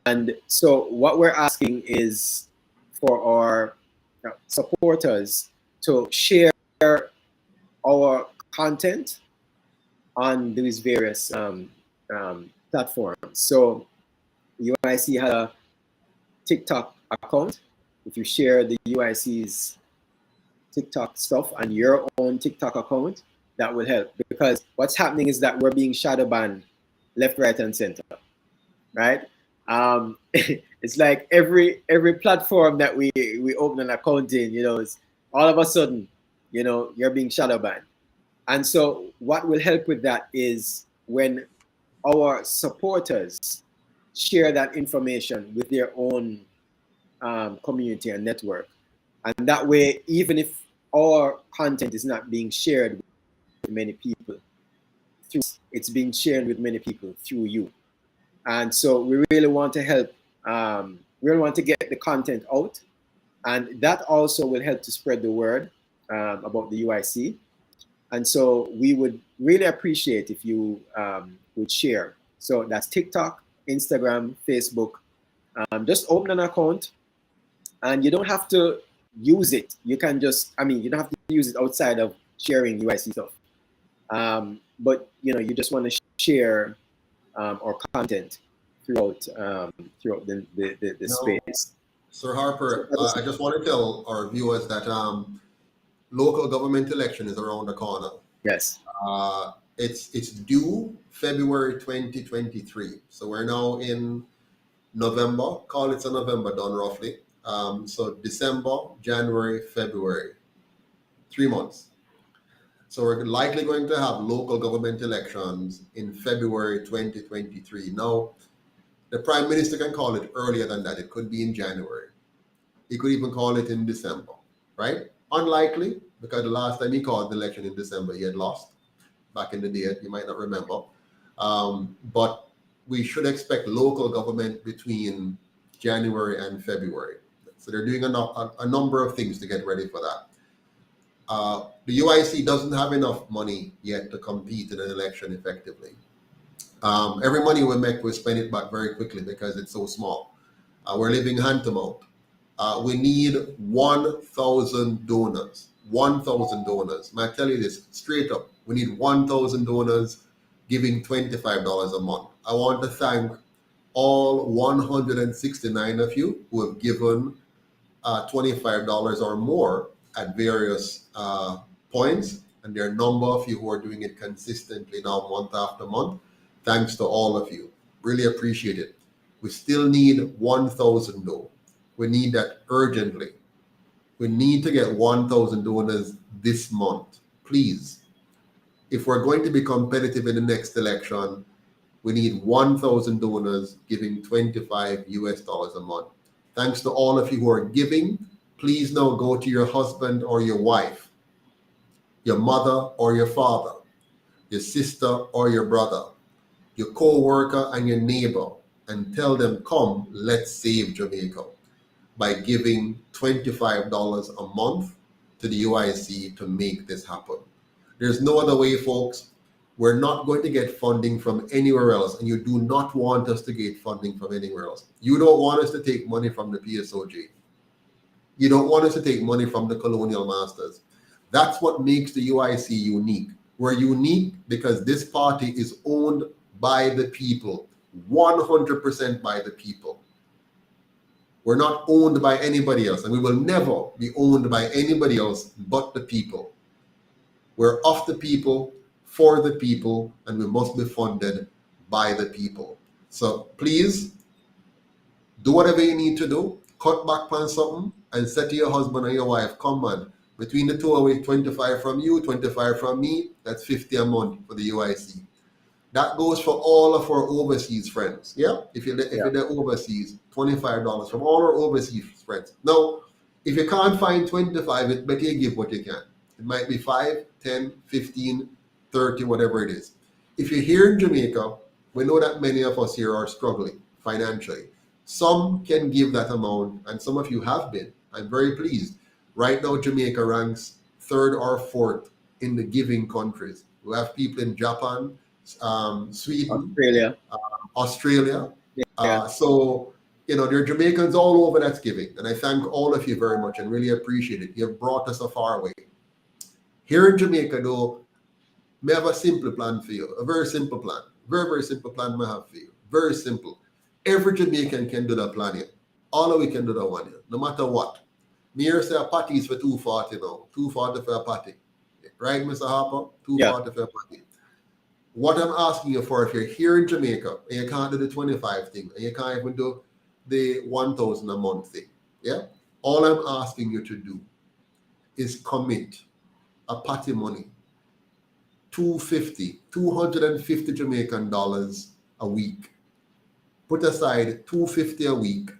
And so what we're asking is for our supporters to share our content on these various platforms. So UIC had a TikTok account. If you share the UIC's TikTok stuff on your own TikTok account, that will help, because what's happening is that we're being shadow banned left, right, and center, right? It's like every platform that we open an account in, you know, it's all of a sudden, you know, you're being shadow banned. And so what will help with that is when our supporters share that information with their own community and network. And that way, even if our content is not being shared with many people, it's being shared with many people through you. And so we really want to help, we really want to get the content out. And that also will help to spread the word about the UIC. And so we would really appreciate if you would share. So that's TikTok, Instagram, Facebook. Just open an account, and you don't have to use it. You can just, you don't have to use it outside of sharing UIC stuff. But you know, you just want to share our content throughout the space. Sir Harper, I just want to tell our viewers that local government election is around the corner. Yes. It's due February 2023. So we're now in November. Call it a November done roughly. So December, January, February, 3 months. So we're likely going to have local government elections in February 2023. Now, the Prime Minister can call it earlier than that. It could be in January. He could even call it in December, right? Unlikely, because the last time he called the election in December, he had lost back in the day. You might not remember. But we should expect local government between January and February. So they're doing a number of things to get ready for that. The UIC doesn't have enough money yet to compete in an election effectively. Every money we make, we spend it back very quickly because it's so small. We're living hand to mouth. We need 1,000 donors. 1,000 donors. I tell you this straight up. We need 1,000 donors giving $25 a month. I want to thank all 169 of you who have given $25 or more at various points, and there are a number of you who are doing it consistently now, month after month. Thanks to all of you. Really appreciate it. We still need 1,000 though. We need that urgently. We need to get 1,000 donors this month, please. If we're going to be competitive in the next election, we need 1,000 donors giving $25 a month. Thanks to all of you who are giving. Please now go to your husband or your wife, your mother or your father, your sister or your brother, your co-worker and your neighbor, and tell them, come, let's save Jamaica, by giving $25 a month to the UIC to make this happen. There's no other way, folks. We're not going to get funding from anywhere else, and you do not want us to get funding from anywhere else. You don't want us to take money from the PSOJ. You don't want us to take money from the colonial masters. That's what makes the UIC unique. We're unique because this party is owned by the people, 100% by the people. We're not owned by anybody else, and we will never be owned by anybody else but the people. We're of the people, for the people, and we must be funded by the people. So please, do whatever you need to do. Cut back on something and say to your husband and your wife, come on, between the two of us, 25 from you, 25 from me, that's 50 a month for the UIC. That goes for all of our overseas friends. Yeah, if you're overseas, $25 from all our overseas friends. Now, if you can't find 25, it's better you give what you can. It might be 5, 10, 15, 30, whatever it is. If you're here in Jamaica, we know that many of us here are struggling financially. Some can give that amount, and some of you have been. I'm very pleased. Right now, Jamaica ranks third or fourth in the giving countries. We have people in Japan, Sweden, Australia. So, there are Jamaicans all over that's giving. And I thank all of you very much and really appreciate it. You've brought us a far way. Here in Jamaica, though, I have a simple plan for you. A very simple plan. Very, very simple plan I have for you. Very simple. Every Jamaican can do that plan here. All of we can do that one here, no matter what. Me here say a patty is for 240 now. 240 for a patty. Right, Mr. Harper? 240 for a patty. What I'm asking you for, if you're here in Jamaica and you can't do the 25 thing, and you can't even do the 1,000 a month thing, all I'm asking you to do is commit a patty money, 250 Jamaican dollars a week. Put aside 250 a week.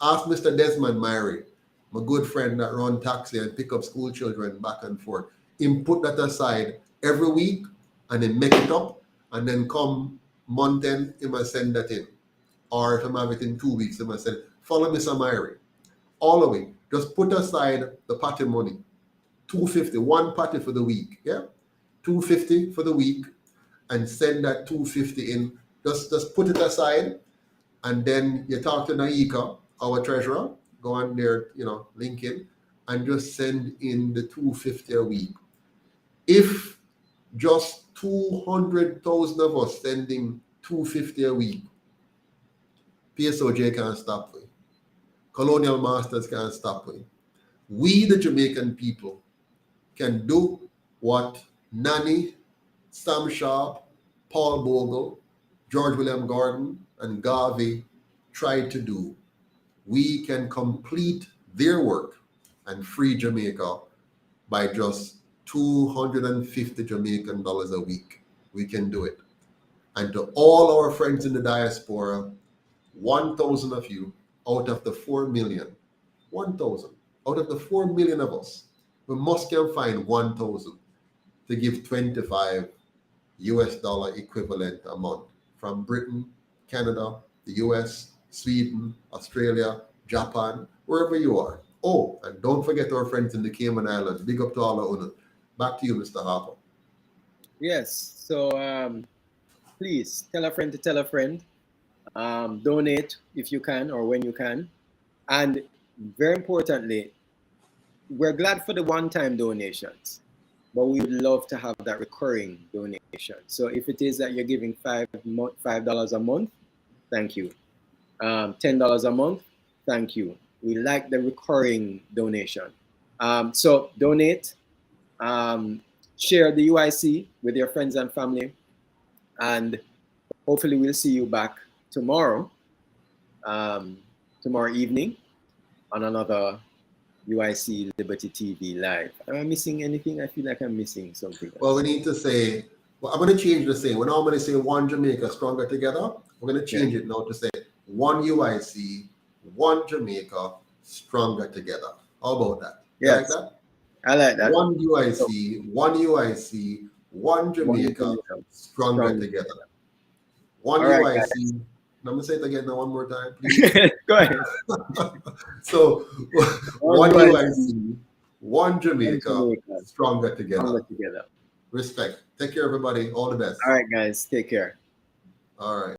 Ask Mr. Desmond Myrie, my good friend that run taxi and pick up school children back and forth. Him put that aside every week and then make it up, and then come month end, he must send that in. Or if I'm have it in 2 weeks, he must send, follow Mr. Myrie. All the way. Just put aside the patty money. 250, one patty for the week. 250 for the week, and send that 250 in. Just put it aside, and then you talk to Naika, our treasurer, go on there, link in, and just send in the 250 a week. If just 200,000 of us sending 250 a week, PSOJ can't stop me. Colonial Masters can't stop me. We, the Jamaican people, can do what Nanny, Sam Sharp, Paul Bogle, George William Gordon, and Garvey tried to do. We can complete their work and free Jamaica by just 250 Jamaican dollars a week. We can do it. And to all our friends in the diaspora, 1,000 of you out of the 4 million, 1,000 out of the 4 million of us, we must can find 1,000 to give 25 US dollar equivalent a month from Britain, Canada, the US, Sweden, Australia, Japan, wherever you are. Oh, and don't forget our friends in the Cayman Islands. Big up to all of you. Back to you, Mr. Harper. Yes, so please tell a friend to tell a friend. Donate if you can or when you can. And very importantly, we're glad for the one-time donations, but we would love to have that recurring donation. So if it is that you're giving $5 a month, thank you. $10 a month, thank you. We like the recurring donation. So donate, share the UIC with your friends and family, and hopefully we'll see you back tomorrow, tomorrow evening on another UIC Liberty TV Live. Am I missing anything? I feel like I'm missing something else. Well, we need to say, I'm going to change the saying. We're now going to say one Jamaica stronger together. We're going to change it now to say one UIC, one Jamaica stronger together. How about that? Yes. You like that? I like that. One UIC, one Jamaica stronger together. One UIC. Guys. I'm going to say it again now one more time, please. Go ahead. So, one UIC, one Jamaica, stronger together. Respect. Take care, everybody. All the best. All right, guys. Take care. All right.